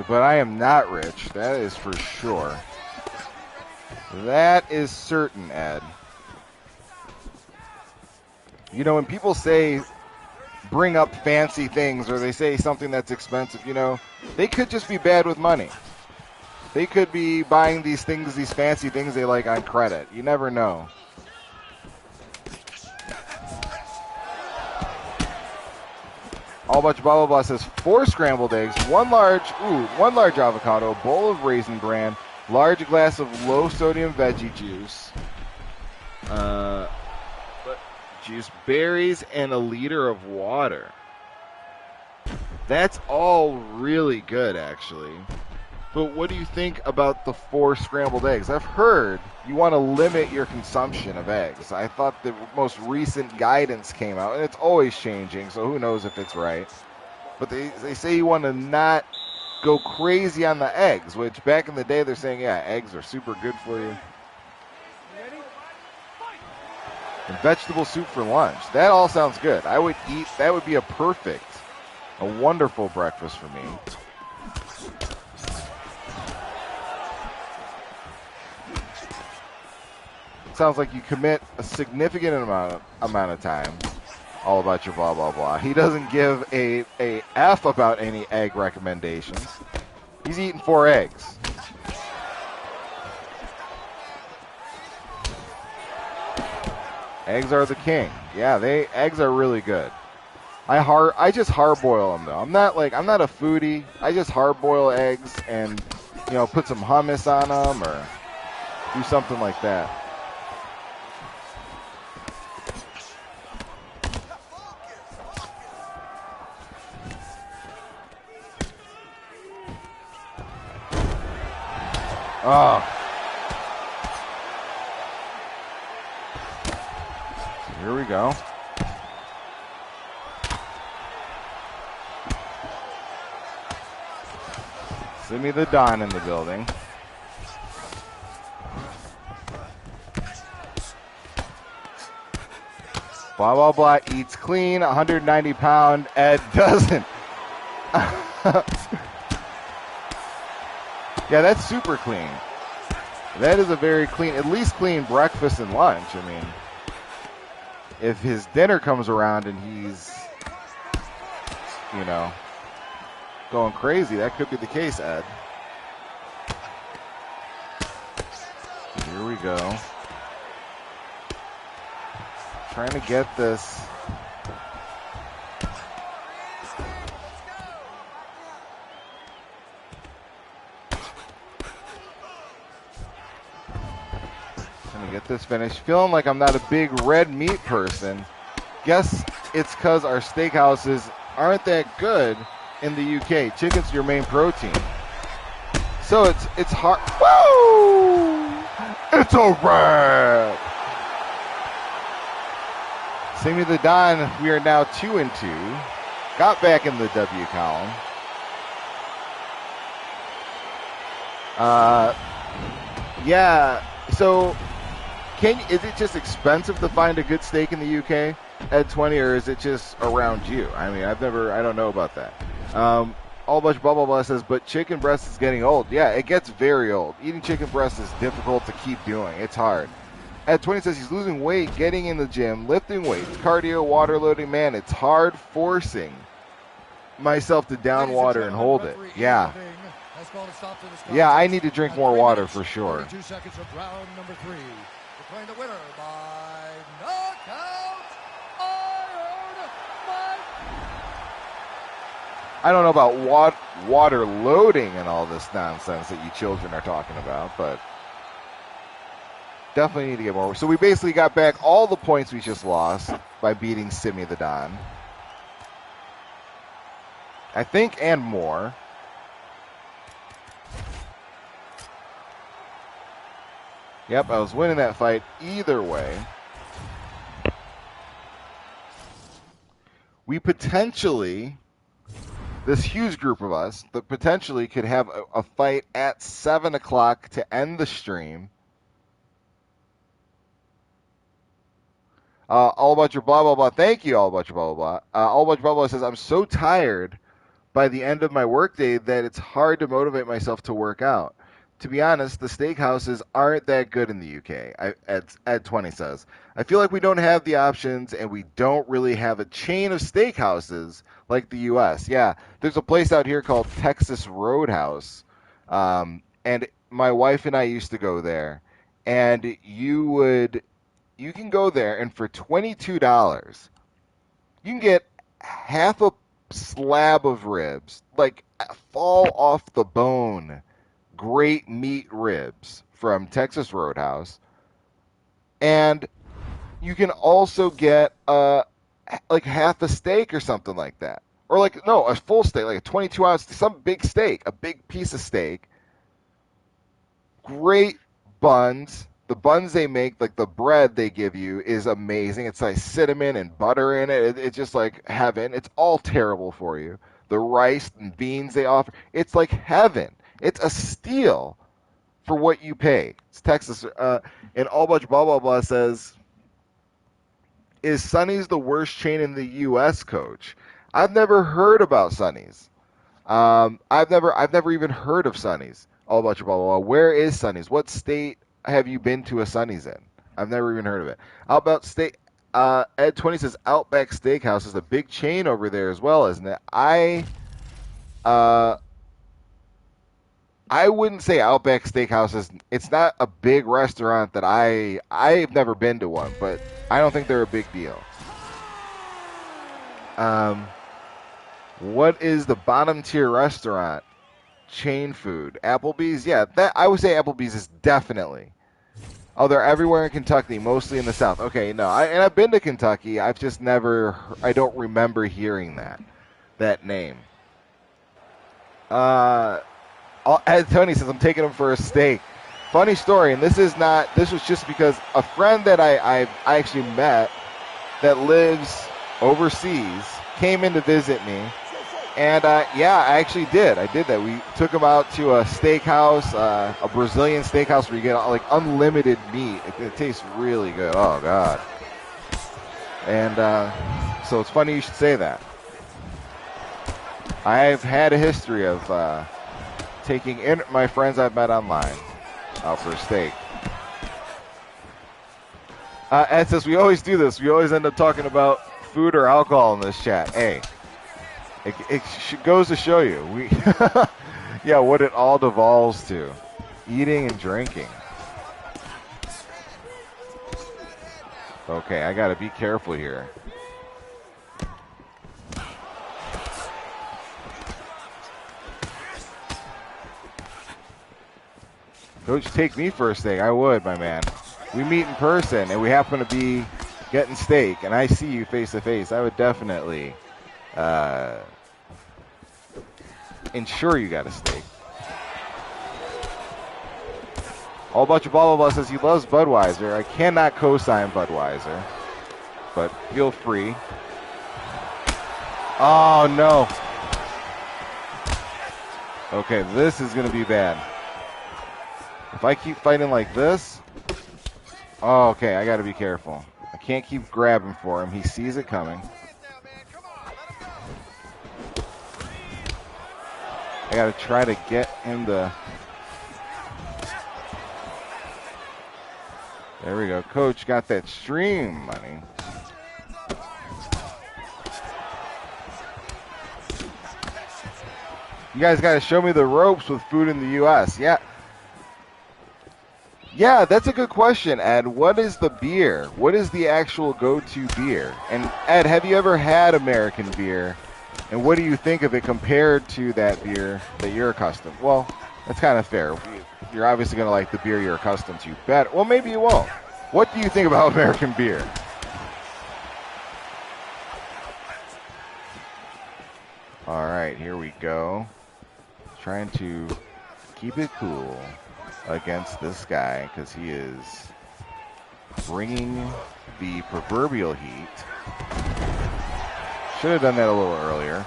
But I am not rich. That is for sure. That is certain, Ed. You know, when people say bring up fancy things or they say something that's expensive, you know, they could just be bad with money. They could be buying these things, these fancy things they like on credit. You never know. All About Your Blah Blah Blah says 4 scrambled eggs, one large avocado, bowl of Raisin Bran, large glass of low sodium veggie juice, berries, and a liter of water. That's all really good, actually. But what do you think about the 4 scrambled eggs? I've heard you want to limit your consumption of eggs. I thought the most recent guidance came out, and it's always changing, so who knows if it's right. But they say you want to not go crazy on the eggs, which back in the day they're saying, yeah, eggs are super good for you. And vegetable soup for lunch. That all sounds good. I would eat, that would be a wonderful breakfast for me. Sounds like you commit a significant amount of time. All About Your blah, blah, blah. He doesn't give a F about any egg recommendations. He's eating 4 eggs. Eggs are the king. Yeah, eggs are really good. I just hard boil them though. I'm not a foodie. I just hard boil eggs and put some hummus on them or do something like that. Oh. So here we go. Simi the Don in the building. Blah, blah, blah eats clean. 190-pound Ed doesn't. Yeah, that's super clean. That is a very clean, at least clean breakfast and lunch. I mean, if his dinner comes around and he's, you know, going crazy, that could be the case, Ed. Here we go. Trying to get this. Trying to get this finished. Feeling like I'm not a big red meat person. Guess it's because our steakhouses aren't that good in the UK. Chicken's your main protein. So it's hard. Woo! It's a wrap! Simi the Don, we are now 2-2. Got back in the W column. Yeah, so is it just expensive to find a good steak in the UK at 20, or is it just around you? I mean, I don't know about that. All bunch blah blah blah says, but chicken breast is getting old. Yeah, it gets very old. Eating chicken breast is difficult to keep doing. It's hard. At 20 says he's losing weight, getting in the gym, lifting weights, cardio, water loading. Man, it's hard forcing myself to down water and hold it. Yeah. Yeah, I need to drink more water for sure. 2 seconds of round number 3. Declaring the winner by knockout, Iron Mike. I don't know about water loading and all this nonsense that you children are talking about, but definitely need to get more. So we basically got back all the points we just lost by beating Simi the Don. I think, and more. Yep, I was winning that fight either way. We potentially, this huge group of us, that potentially could have a fight at 7 o'clock to end the stream. All about your blah, blah, blah. Thank you, all about your blah, blah, blah. All about your blah, blah says, I'm so tired by the end of my workday that it's hard to motivate myself to work out. To be honest, the steakhouses aren't that good in the UK, Ed 20 says. I feel like we don't have the options, and we don't really have a chain of steakhouses like the U.S. Yeah, there's a place out here called Texas Roadhouse, and my wife and I used to go there, and you can go there, and for $22, you can get half a slab of ribs, like fall off the bone, great meat ribs from Texas Roadhouse, and you can also get like half a steak or something like that, or like no, a full steak, like a 22-ounce, some big steak, a big piece of steak. Great buns. The buns they make, like the bread they give you, is amazing. It's like cinnamon and butter in it. It's just like heaven. It's all terrible for you. The rice and beans they offer, it's like heaven. It's a steal for what you pay. It's Texas. And All Bunch Blah Blah Blah says, is Sonny's the worst chain in the U.S., Coach? I've never heard about Sonny's. I've never even heard of Sonny's. All Bunch Blah Blah Blah. Where is Sonny's? What state have you been to a Sonny's in? I've never even heard of it. Outback Steak. Ed 20 says Outback Steakhouse is a big chain over there as well, isn't it? I wouldn't say Outback Steakhouse is. It's not a big restaurant that I've never been to one, but I don't think they're a big deal. What is the bottom tier restaurant? Chain food. Applebee's? Yeah, that I would say Applebee's is definitely. Oh, they're everywhere in Kentucky, mostly in the South. Okay, no, I've been to Kentucky. I've just never. I don't remember hearing that name. As Tony says, I'm taking him for a steak. funny story, and this was just because a friend that I actually met that lives overseas came in to visit me. And, yeah, I actually did. I did that. We took him out to a steakhouse, a Brazilian steakhouse where you get, like, unlimited meat. It tastes really good. Oh, God. And so it's funny you should say that. I've had a history of taking my friends I've met online out for a steak. Ed says, we always do this. We always end up talking about food or alcohol in this chat. Hey. It goes to show you, yeah, what it all devolves to, eating and drinking. Okay, I got to be careful here. Coach, take me for a steak. I would, my man. We meet in person, and we happen to be getting steak, and I see you face to face. I would definitely ensure you got a steak. All about your blah, blah, blah says he loves Budweiser. I cannot co-sign Budweiser, but feel free. Oh, no. Okay, this is going to be bad. If I keep fighting like this, oh, okay, I got to be careful. I can't keep grabbing for him. He sees it coming. I got to try to get him to... There we go. Coach got that stream money. You guys got to show me the ropes with food in the U.S. Yeah. Yeah, that's a good question, Ed. What is the beer? What is the actual go-to beer? And, Ed, have you ever had American beer? And what do you think of it compared to that beer that you're accustomed? Well, that's kind of fair. You're obviously going to like the beer you're accustomed to better. Well, maybe you won't. What do you think about American beer? All right, here we go. Trying to keep it cool against this guy because he is bringing the proverbial heat. Should have done that a little earlier.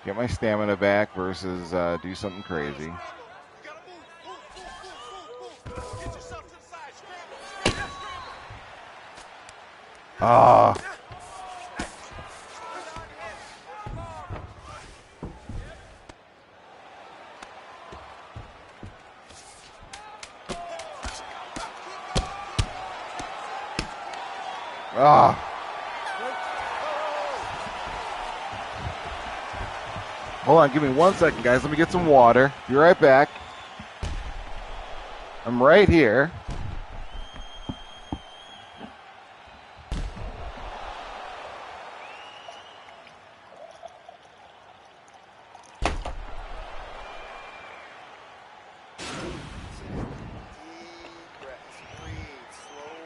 Get my stamina back versus do something crazy. Ah. Ah. Hold on, give me 1 second, guys. Let me get some water. Be right back. I'm right here.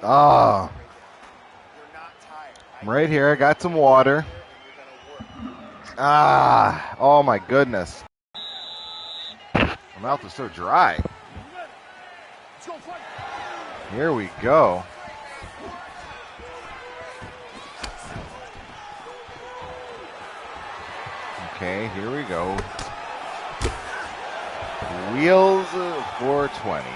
Ah. I'm right here. I got some water. Ah. Oh, my goodness. My mouth is so dry. Here we go. Okay, here we go. Wheels 420.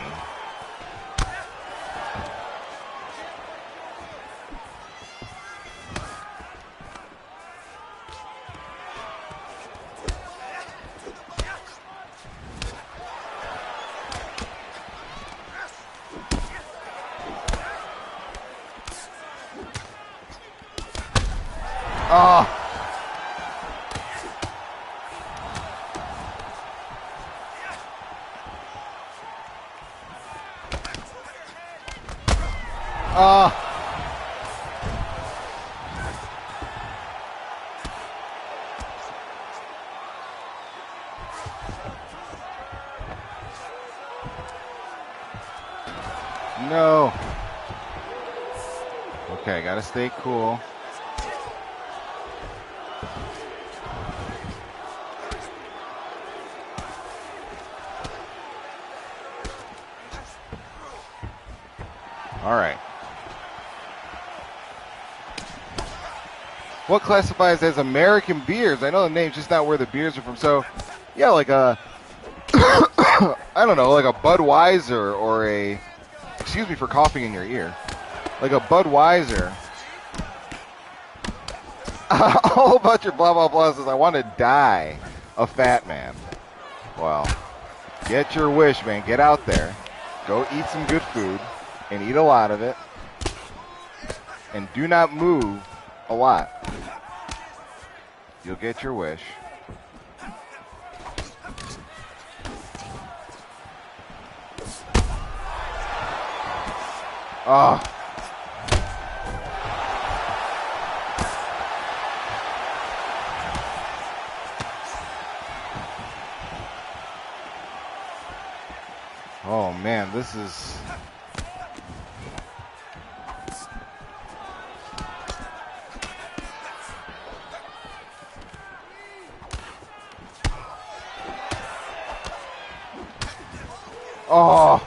Oh. Oh. No. Okay, gotta stay cool. All right. What classifies as American beers? I know the name's just not where the beers are from. So, yeah, like a, I don't know, like a Budweiser or a, excuse me for coughing in your ear, like a Budweiser. All about your blah, blah, blah says, I want to die a fat man. Well, get your wish, man. Get out there. Go eat some good food and eat a lot of it. And do not move a lot. You'll get your wish. Oh. Oh man, this is oh,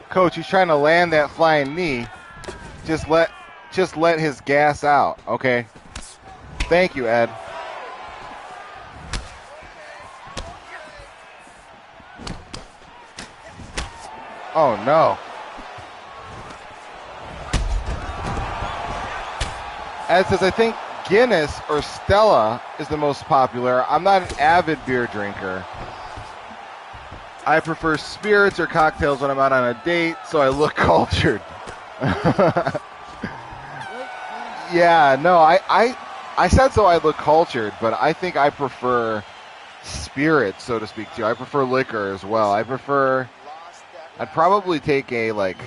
coach, he's trying to land that flying knee. Just let his gas out, okay? Thank you, Ed. Oh no. Ed says, I think Guinness or Stella is the most popular. I'm not an avid beer drinker. I prefer spirits or cocktails when I'm out on a date, so I look cultured. Yeah, no, I said so I look cultured, but I think I prefer spirits, so to speak, too. I prefer liquor as well. I'd probably take a, like,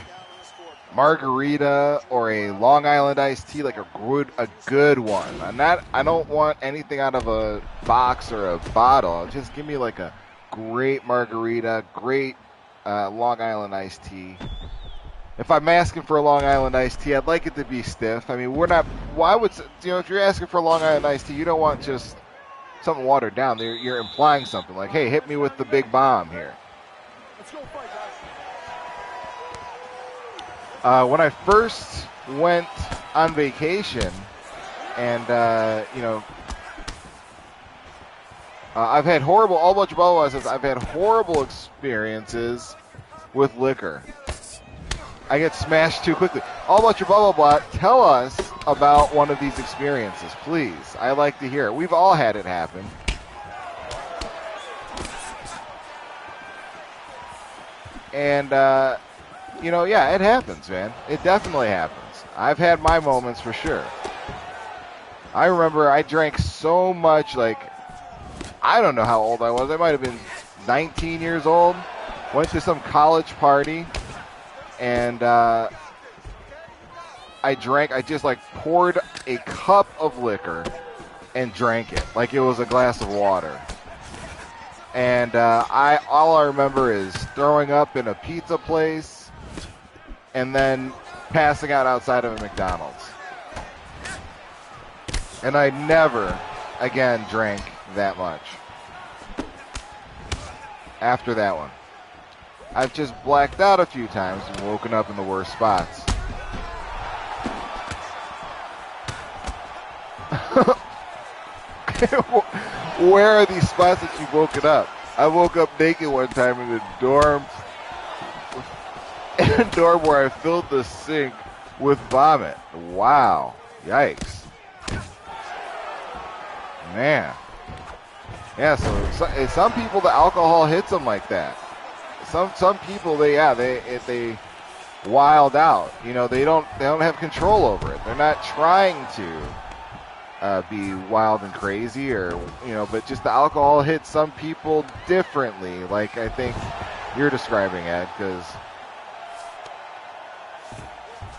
margarita or a Long Island iced tea, like a good one. I don't want anything out of a box or a bottle. Just give me like a great margarita, great Long Island iced tea. If I'm asking for a Long Island iced tea, I'd like it to be stiff. I mean, if you're asking for a Long Island iced tea, you don't want just something watered down. You're implying something like, hey, hit me with the big bomb here. Let's go fight, guys. When I first went on vacation, and I've had horrible. All about your blah says I've had horrible experiences with liquor. I get smashed too quickly. All about your blah, blah, blah. Tell us about one of these experiences, please. I like to hear it. We've all had it happen. And, yeah, it happens, man. It definitely happens. I've had my moments for sure. I remember I drank so much, like, I don't know how old I was. I might have been 19 years old. Went to some college party. And I just like poured a cup of liquor and drank it like it was a glass of water. And all I remember is throwing up in a pizza place and then passing out outside of a McDonald's. And I never again drank that much after that one. I've just blacked out a few times and woken up in the worst spots. Where are these spots that you've woken up? I woke up naked one time in a dorm where I filled the sink with vomit. Wow. Yikes. Man. Yeah, so some people, the alcohol hits them like that. Some people they wild out. You know, they don't have control over it. They're not trying to be wild and crazy, or but just the alcohol hits some people differently. Like I think you're describing, Ed, because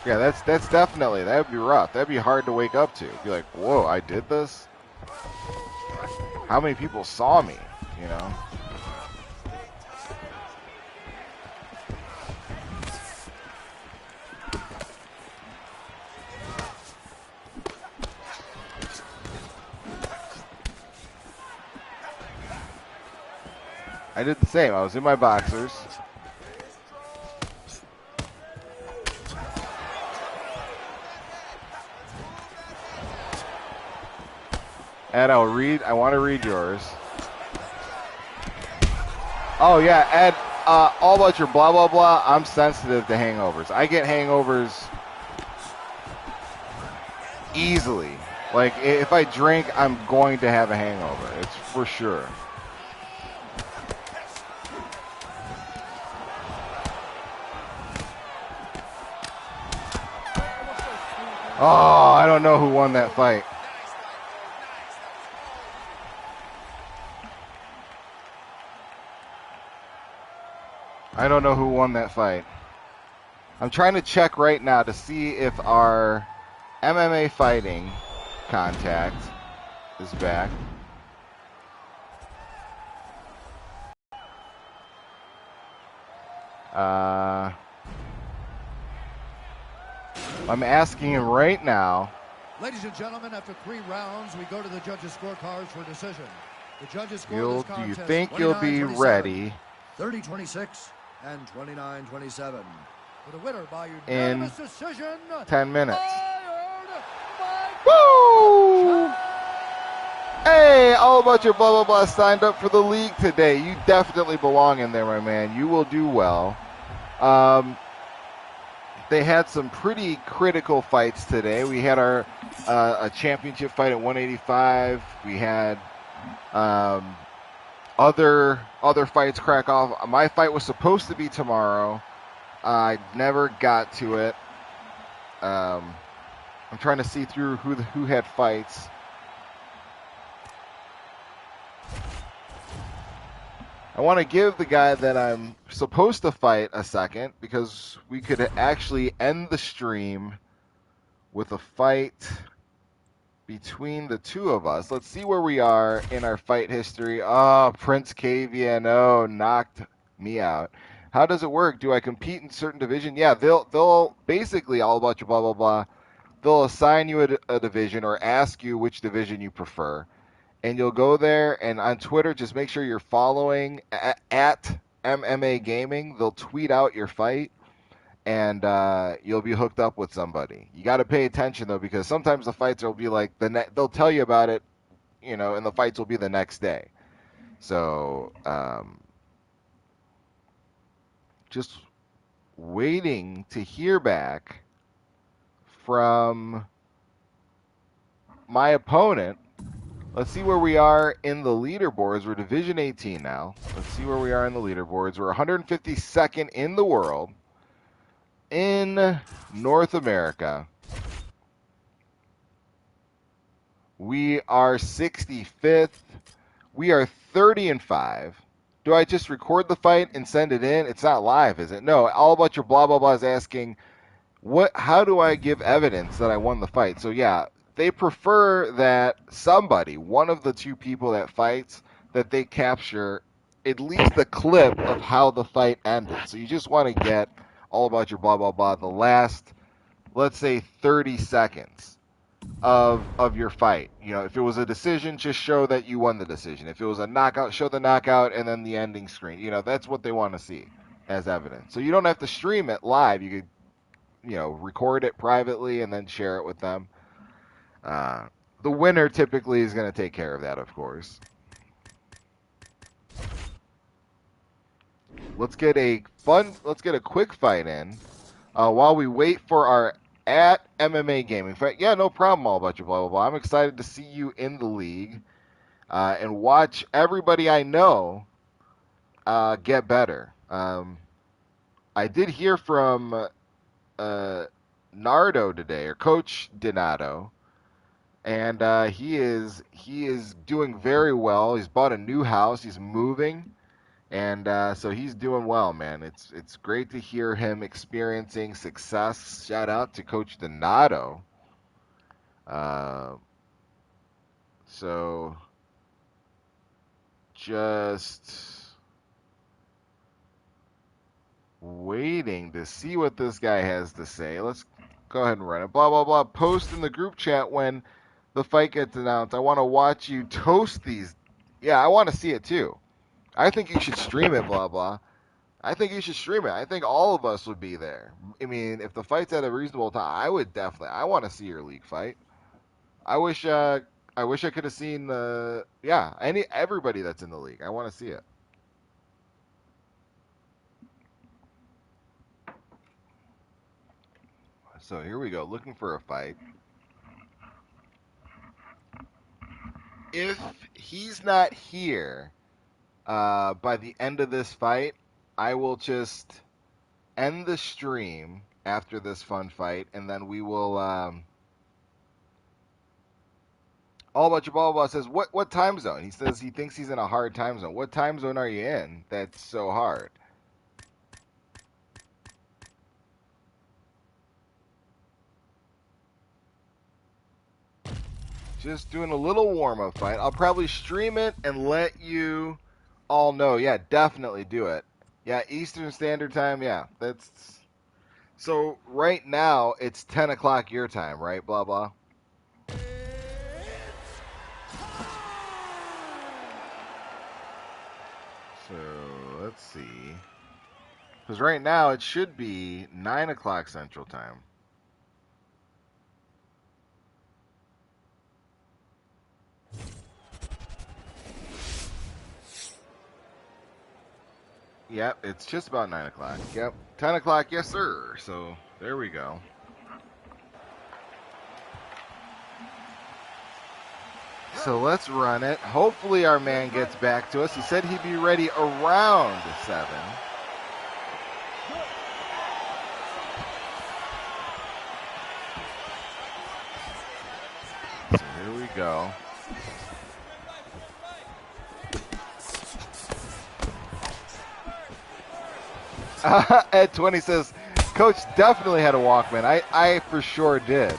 yeah, that's definitely, that would be rough. That'd be hard to wake up to. Be like, whoa, I did this. How many people saw me? I did the same. I was in my boxers. Ed, I want to read yours. Oh yeah, Ed. All about your blah blah blah. I'm sensitive to hangovers. I get hangovers easily. Like if I drink, I'm going to have a hangover. It's for sure. Oh, I don't know who won that fight. I don't know who won that fight. I'm trying to check right now to see if our MMA fighting contact is back. I'm asking him right now. Ladies and gentlemen, after 3 rounds, we go to the judges' scorecards for decision. The judges score this contest. Do you think you'll be ready? 30-26 and 29-27. For the winner by unanimous decision, 10 minutes. Woo! Hey, all about your blah blah blah signed up for the league today. You definitely belong in there, my man. You will do well. They had some pretty critical fights today. We had our a championship fight at 185. We had other fights crack off. My fight was supposed to be tomorrow. I never got to it. I'm trying to see through who had fights. I want to give the guy that I'm supposed to fight a second because we could actually end the stream with a fight between the two of us. Let's see where we are in our fight history. Oh, Prince KVNO knocked me out. How does it work? Do I compete in certain division? Yeah, they'll basically all about your blah blah blah. They'll assign you a division or ask you which division you prefer. And you'll go there, and on Twitter, just make sure you're following at MMA Gaming. They'll tweet out your fight, and you'll be hooked up with somebody. You got to pay attention, though, because sometimes the fights will be like, they'll tell you about it, and the fights will be the next day. So just waiting to hear back from my opponent. Let's see where we are in the leaderboards. We're Division 18 now. Let's see where we are in the leaderboards. We're 152nd in the world. In North America, we are 65th. We are 30-5. Do I just record the fight and send it in? It's not live, is it? No, all about your blah, blah, blah is asking, how do I give evidence that I won the fight? So, yeah. They prefer that somebody, one of the two people that fights, that they capture at least a clip of how the fight ended. So you just want to get all about your blah, blah, blah, the last, let's say, 30 seconds of your fight. If it was a decision, just show that you won the decision. If it was a knockout, show the knockout and then the ending screen. That's what they want to see as evidence. So you don't have to stream it live. You could, record it privately and then share it with them. The winner typically is going to take care of that, of course. Let's get a quick fight in while we wait for our at MMA Gaming fight. Yeah, no problem. All about your blah blah blah. I'm excited to see you in the league and watch everybody I know get better. I did hear from Nardo today, or Coach Donato. And he is doing very well. He's bought a new house. He's moving, and so he's doing well, man. It's great to hear him experiencing success. Shout out to Coach Donato. So just waiting to see what this guy has to say. Let's go ahead and run it. Blah blah blah. Post in the group chat when the fight gets announced. I want to watch you toast these. Yeah, I want to see it too. I think you should stream it, blah, blah. I think you should stream it. I think all of us would be there. I mean, if the fight's at a reasonable time, I want to see your league fight. I wish I wish I could have seen the everybody that's in the league. I want to see it. So here we go, looking for a fight. If he's not here by the end of this fight, I will just end the stream after this fun fight, and then we will. All About Your Blah Blah says, what time zone? He says he thinks he's in a hard time zone. What time zone are you in that's so hard? Just doing a little warm-up fight. I'll probably stream it and let you all know. Yeah, definitely do it. Yeah, Eastern Standard Time. Yeah, that's... So right now, it's 10 o'clock your time, right? Blah, blah. So, let's see. Because right now, it should be 9 o'clock Central Time. Yep, it's just about 9 o'clock. Yep, 10 o'clock, yes, sir. So, there we go. So, let's run it. Hopefully, our man gets back to us. He said he'd be ready around 7. So, here we go. Ed 20 says, Coach definitely had a Walkman. I for sure did.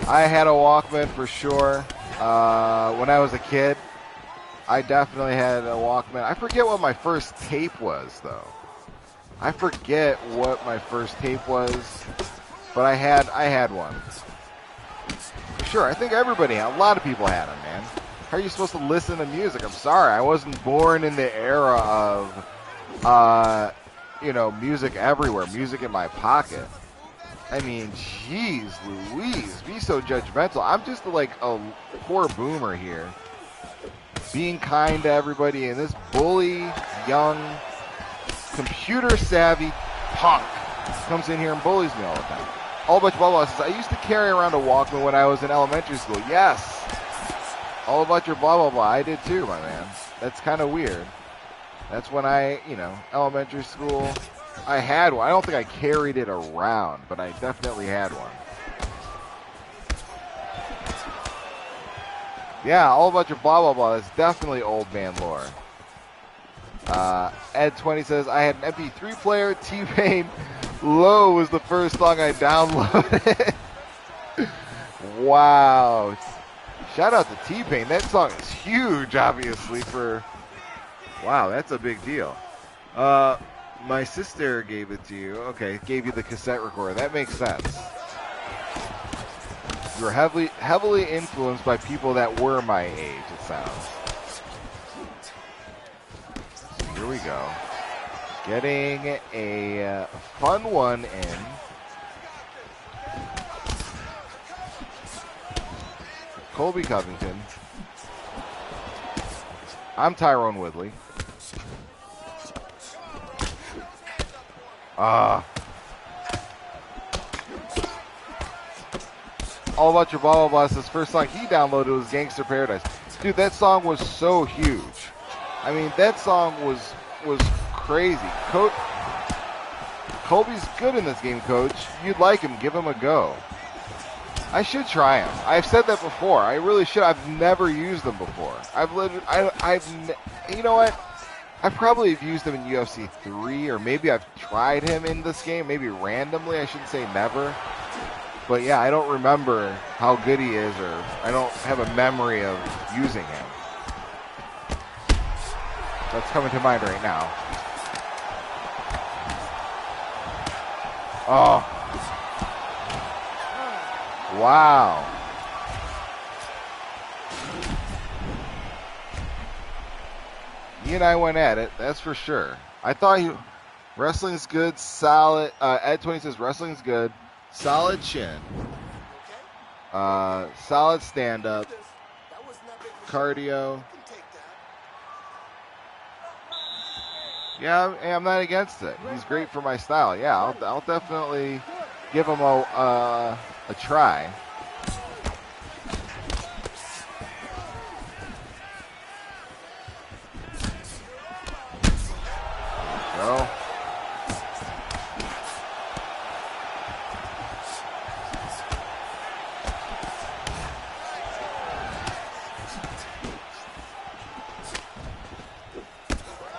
I had a Walkman for sure. When I was a kid, I definitely had a Walkman. I forget what my first tape was, though. I forget what my first tape was, but I had one. For sure. I think everybody, a lot of people had them, man. How are you supposed to listen to music? I'm sorry. I wasn't born in the era of, music everywhere, music in my pocket. I mean, jeez Louise, be so judgmental. I'm just like a poor boomer here. Being kind to everybody, and this bully, young, computer-savvy punk comes in here and bullies me all the time. All About Your Blah Blah says, I used to carry around a Walkman when I was in elementary school. Yes! All About Your Blah Blah Blah. I did too, my man. That's kind of weird. That's when elementary school, I had one. I don't think I carried it around, but I definitely had one. Yeah, All About Your Blah Blah Blah. That's definitely old man lore. Ed 20 says, I had an MP3 player. T-Pain Low was the first song I downloaded. Wow. Shout out to T-Pain. That song is huge, obviously, for... Wow, that's a big deal. My sister gave it to you. Okay, gave you the cassette recorder. That makes sense. You were heavily influenced by people that were my age, it sounds. So here we go. Getting a fun one in. Colby Covington. I'm Tyrone Woodley. All About Your Blah Blah Blah says first song he downloaded was Gangster Paradise. Dude, that song was so huge. I mean, that song was crazy. Colby's good in this game, Coach. You'd like him. Give him a go. I should try him. I've said that before. I really should. I've never used them before. You know what? I probably have used him in UFC 3, or maybe I've tried him in this game, maybe randomly. I shouldn't say never. But yeah, I don't remember how good he is, or I don't have a memory of using him. That's coming to mind right now. Oh. Wow. He and I went at it, that's for sure. I thought wrestling's good, solid. Ed 20 says wrestling's good, solid chin, solid stand-up, cardio. Yeah, I'm not against it. He's great for my style. Yeah, I'll definitely give him a try. Go.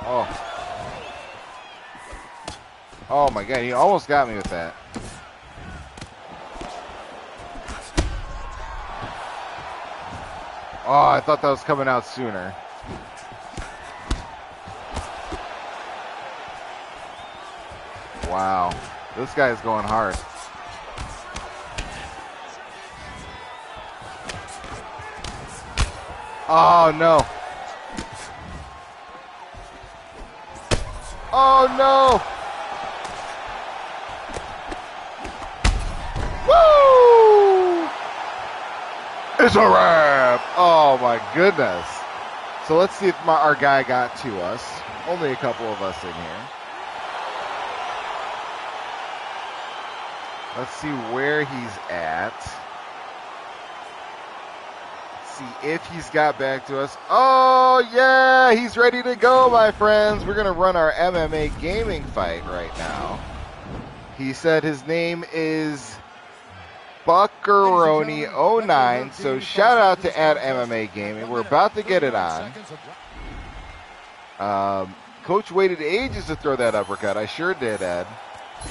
Oh. Oh my God, he almost got me with that. Oh, I thought that was coming out sooner. Wow, this guy is going hard. Oh no. Oh no. Woo! It's a wrap. Oh my goodness. So let's see if our guy got to us. Only a couple of us in here. Let's see where he's at. Let's see if he's got back to us. Oh, yeah, he's ready to go, my friends. We're going to run our MMA gaming fight right now. He said his name is Buckaroni09. So shout out to @MMA Gaming. We're about to get it on. Coach waited ages to throw that uppercut. I sure did, Ed.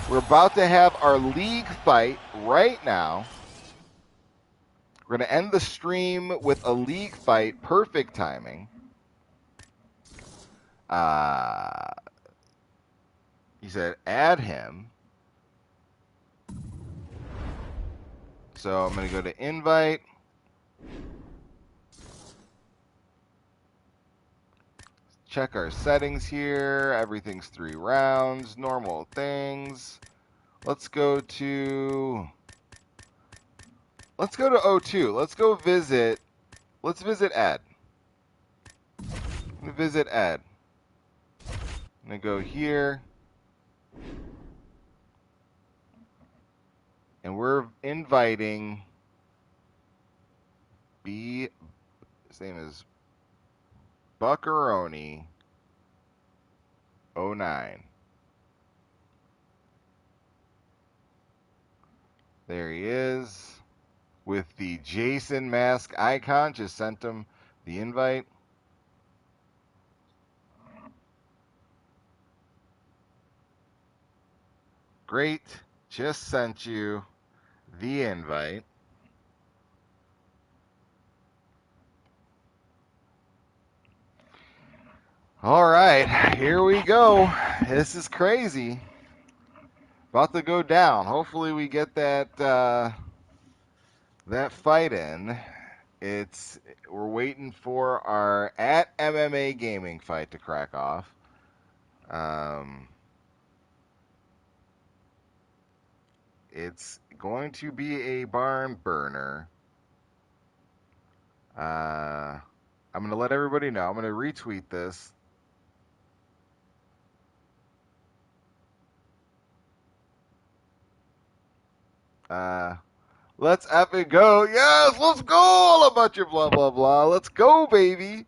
We're about to have our league fight right now. We're going to end the stream with a league fight. Perfect timing. He said, add him. So I'm going to go to invite. Check our settings here. Everything's 3 rounds. Normal things. Let's go to O2. Let's go visit. Let's visit Ed. I'm going to visit Ed. I'm going to go here. And we're inviting his name is Buckaroni09. There he is with the Jason mask icon. Just sent him the invite. Great. Just sent you the invite. All right, here we go. This is crazy. About to go down. Hopefully we get that that fight in. We're waiting for our @MMA Gaming fight to crack off. It's going to be a barn burner. I'm going to let everybody know. I'm going to retweet this. Let's epic go. Yes, let's go. A bunch of blah, blah, blah. Let's go, baby.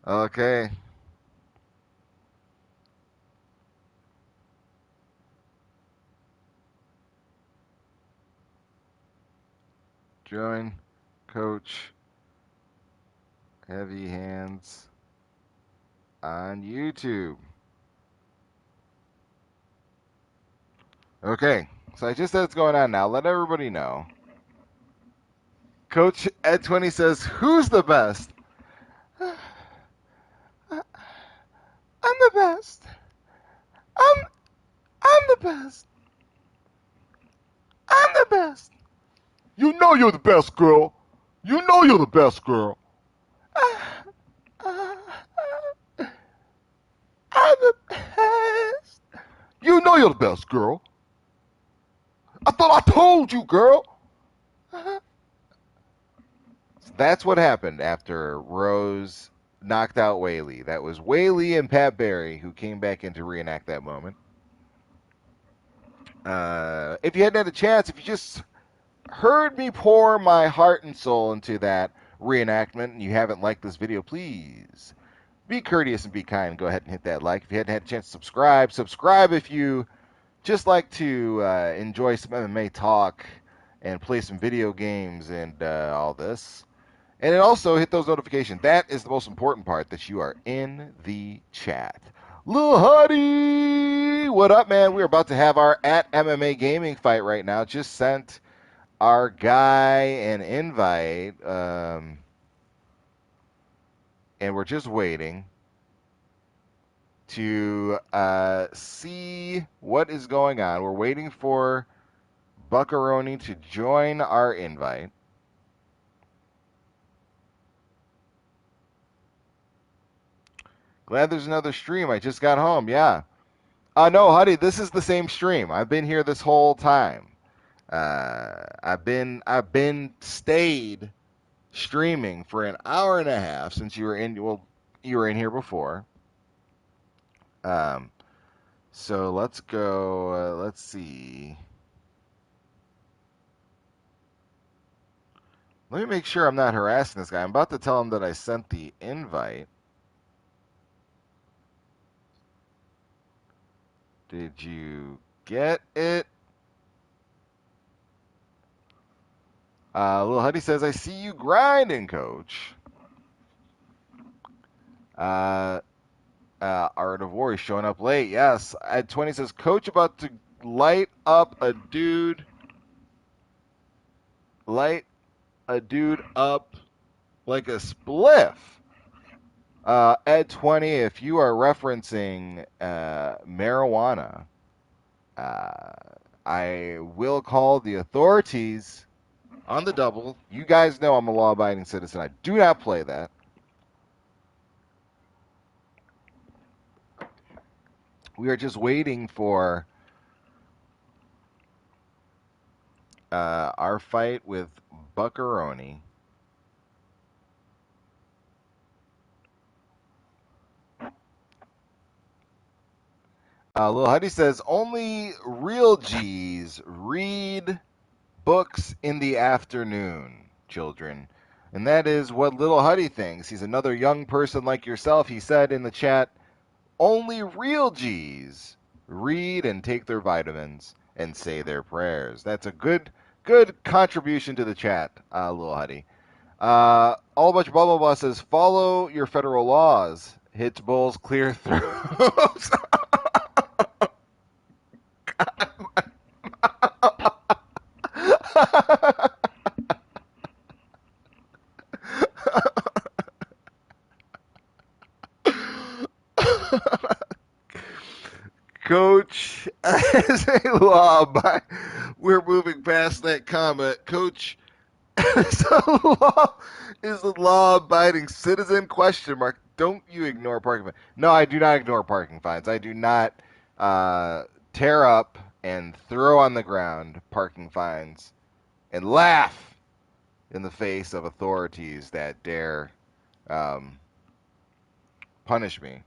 Okay. Join Coach Heavy Hands on YouTube. Okay. So I just said what's going on now. Let everybody know. Coach Ed20 says, who's the best? I'm the best. I'm the best. I'm the best. You know you're the best, girl. You know you're the best, girl. I'm the best. You know you're the best, girl. I thought I told you, girl. that's what happened after Rose knocked out Whaley. That was Whaley and Pat Barry who came back in to reenact that moment. If you hadn't had a chance, if you just heard me pour my heart and soul into that reenactment and you haven't liked this video, please be courteous and be kind. Go ahead and hit that like. If you hadn't had a chance to subscribe if you just like to enjoy some MMA talk and play some video games and all this. And then also hit those notifications. That is the most important part, that you are in the chat. Lil Huddy! What up, man? We're about to have our at MMA gaming fight right now. Just sent our guy an invite. And we're just waiting to see what is going on. We're waiting for Buckaroni to join our invite. Glad there's another stream. I just got home. Yeah. No, Huddy, this is the same stream. I've been here this whole time. I've been stayed streaming for an hour and a half since you were in. Well, you were in here before. So let's go. Let's see. Let me make sure I'm not harassing this guy. I'm about to tell him that I sent the invite. Did you get it? Little Huddy says, I see you grinding, coach. Art of War is showing up late. Yes. At 20 says, coach about to light a dude up like a spliff. Ed 20, if you are referencing marijuana, I will call the authorities on the double. You guys know I'm a law-abiding citizen. I do not play that. We are just waiting for our fight with Buckaroni. Lil Huddy says, only real G's read books in the afternoon, children. And that is what Little Huddy thinks. He's another young person like yourself. He said in the chat, only real G's read and take their vitamins and say their prayers. That's a good contribution to the chat, Lil Huddy. All Bunch of Blah Blah says, follow your federal laws. Hits bulls, clear throats. Coach, as a law, we're moving past that comment. Coach, is a law-abiding citizen? Question mark. Don't you ignore parking fines? No, I do not ignore parking fines. I do not tear up and throw on the ground parking fines and laugh in the face of authorities that dare punish me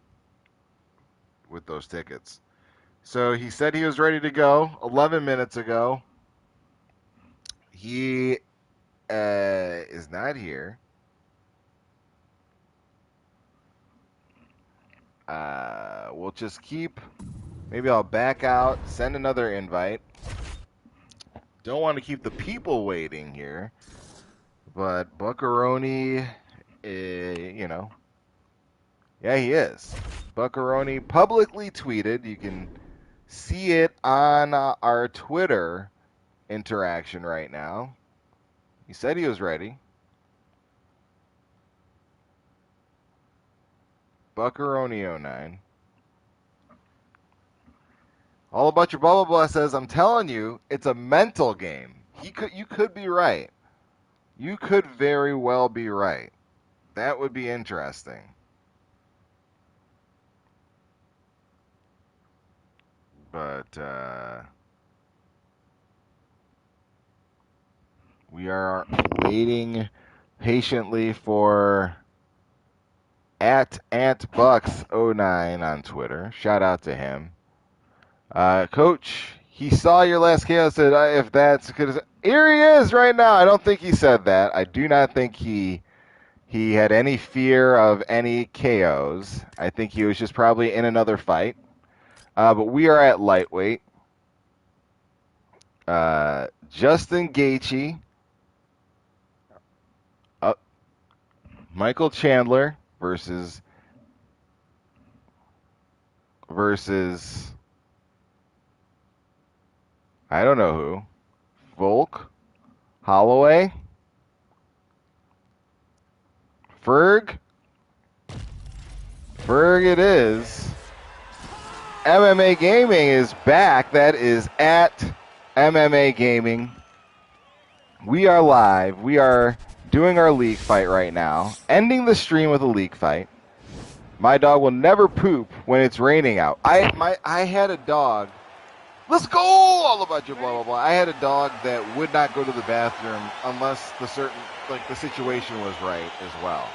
with those tickets. So he said he was ready to go 11 minutes ago. He is not here. We'll just keep. Maybe I'll back out, send another invite. Don't want to keep the people waiting here. But Buckaroni, you know. Yeah, he is. Buckaroni publicly tweeted. You can see it on our Twitter interaction right now. He said he was ready. Buckaroni09. All about your blah blah blah says, I'm telling you, it's a mental game. You could be right. You could very well be right. That would be interesting. But we are waiting patiently for at AntBucks09 on Twitter. Shout out to him. Coach, he saw your last KO, said, if that's good. Here he is right now. I don't think he said that. I do not think he had any fear of any KOs. I think he was just probably in another fight. But we are at lightweight. Justin Gaethje, Michael Chandler versus I don't know who. Volk, Holloway, Ferg it is. MMA Gaming is back. That is at MMA Gaming. We are live. We are doing our league fight right now. Ending the stream with a league fight. My dog will never poop when it's raining out. I had a dog. Let's go! All about your blah blah blah. I had a dog that would not go to the bathroom unless the situation was right as well.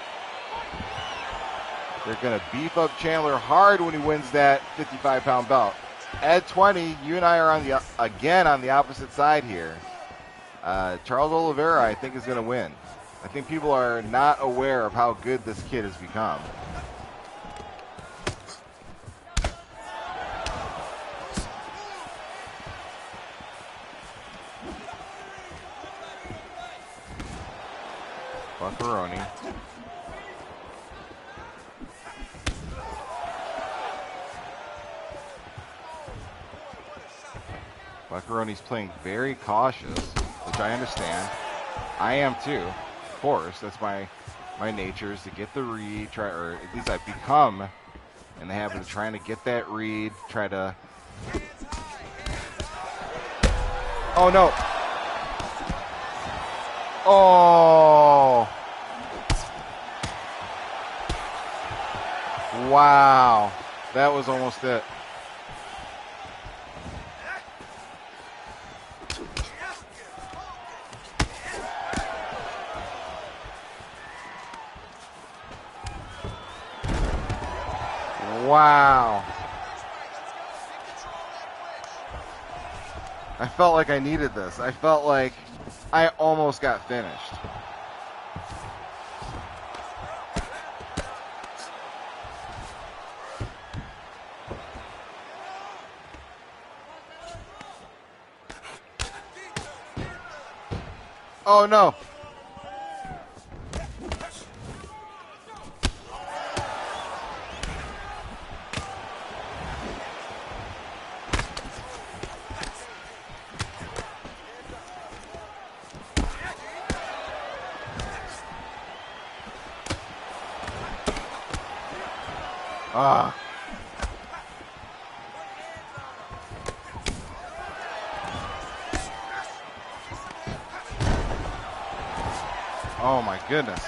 They're gonna beef up Chandler hard when he wins that 55-pound belt. Ed 20, you and I are on the opposite side here. Charles Oliveira, I think, is gonna win. I think people are not aware of how good this kid has become. Buckaroni. Buckaroni's playing very cautious, which I understand. I am too, of course. That's my nature, is to get the read, or at least I've become in the habit of trying to get that read, try to... Oh, no. Oh. Wow. That was almost it. Wow. I felt like I needed this. I felt like I almost got finished. Oh, no. Ah. Oh my goodness.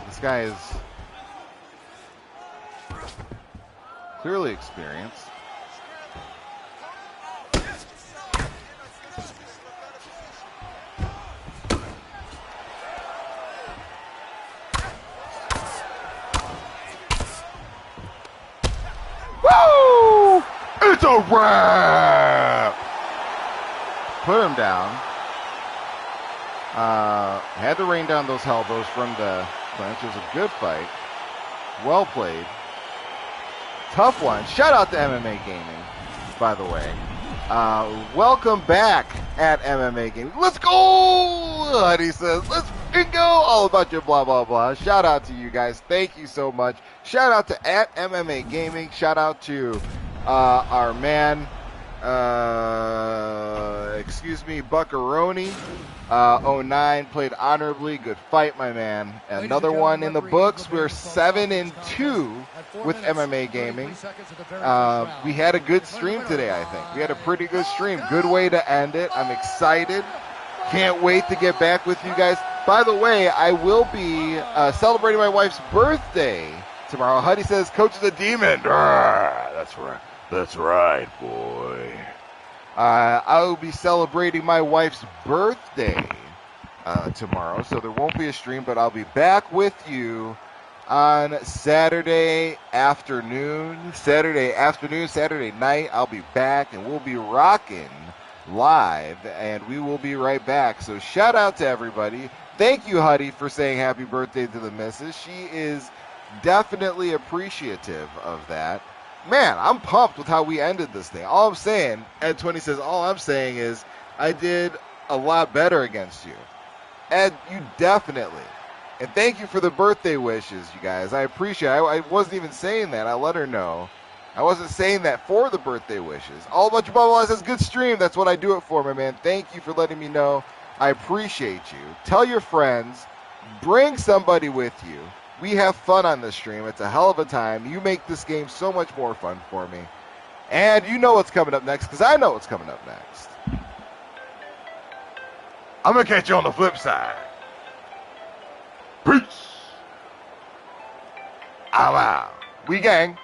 This guy is clearly experienced. Woo! It's a wrap! Put him down. Had to rain down those elbows from the clinch. It was a good fight. Well played. Tough one. Shout out to MMA Gaming, by the way. Welcome back at MMA Gaming. Let's go! Honey says, let's go! All about your blah, blah, blah. Shout out to you guys. Thank you so much. Shout out to at MMA Gaming. Shout out to our man, Buckaroni. 09 played honorably. Good fight, my man. Another one in the books. We're 7-2 with MMA Gaming. We had a good stream today, I think. We had a pretty good stream. Good way to end it. I'm excited. Can't wait to get back with you guys. By the way, I will be celebrating my wife's birthday tomorrow. Huddy says, Coach is a demon. That's right. That's right, boy. I will be celebrating my wife's birthday tomorrow, so there won't be a stream, but I'll be back with you on Saturday afternoon, Saturday night. I'll be back, and we'll be rocking live, and we will be right back. So shout out to everybody. Thank you, Huddy, for saying happy birthday to the missus. She is definitely appreciative of that. Man, I'm pumped with how we ended this thing. All I'm saying, Ed 20 says, all I'm saying is I did a lot better against you. Ed, you definitely. And thank you for the birthday wishes, you guys. I appreciate it. I wasn't even saying that. I let her know. I wasn't saying that for the birthday wishes. All about your bubble says, good stream. That's what I do it for, my man. Thank you for letting me know. I appreciate you. Tell your friends. Bring somebody with you. We have fun on this stream. It's a hell of a time. You make this game so much more fun for me. And you know what's coming up next, because I know what's coming up next. I'm going to catch you on the flip side. Peace. Ow, ow. We gang.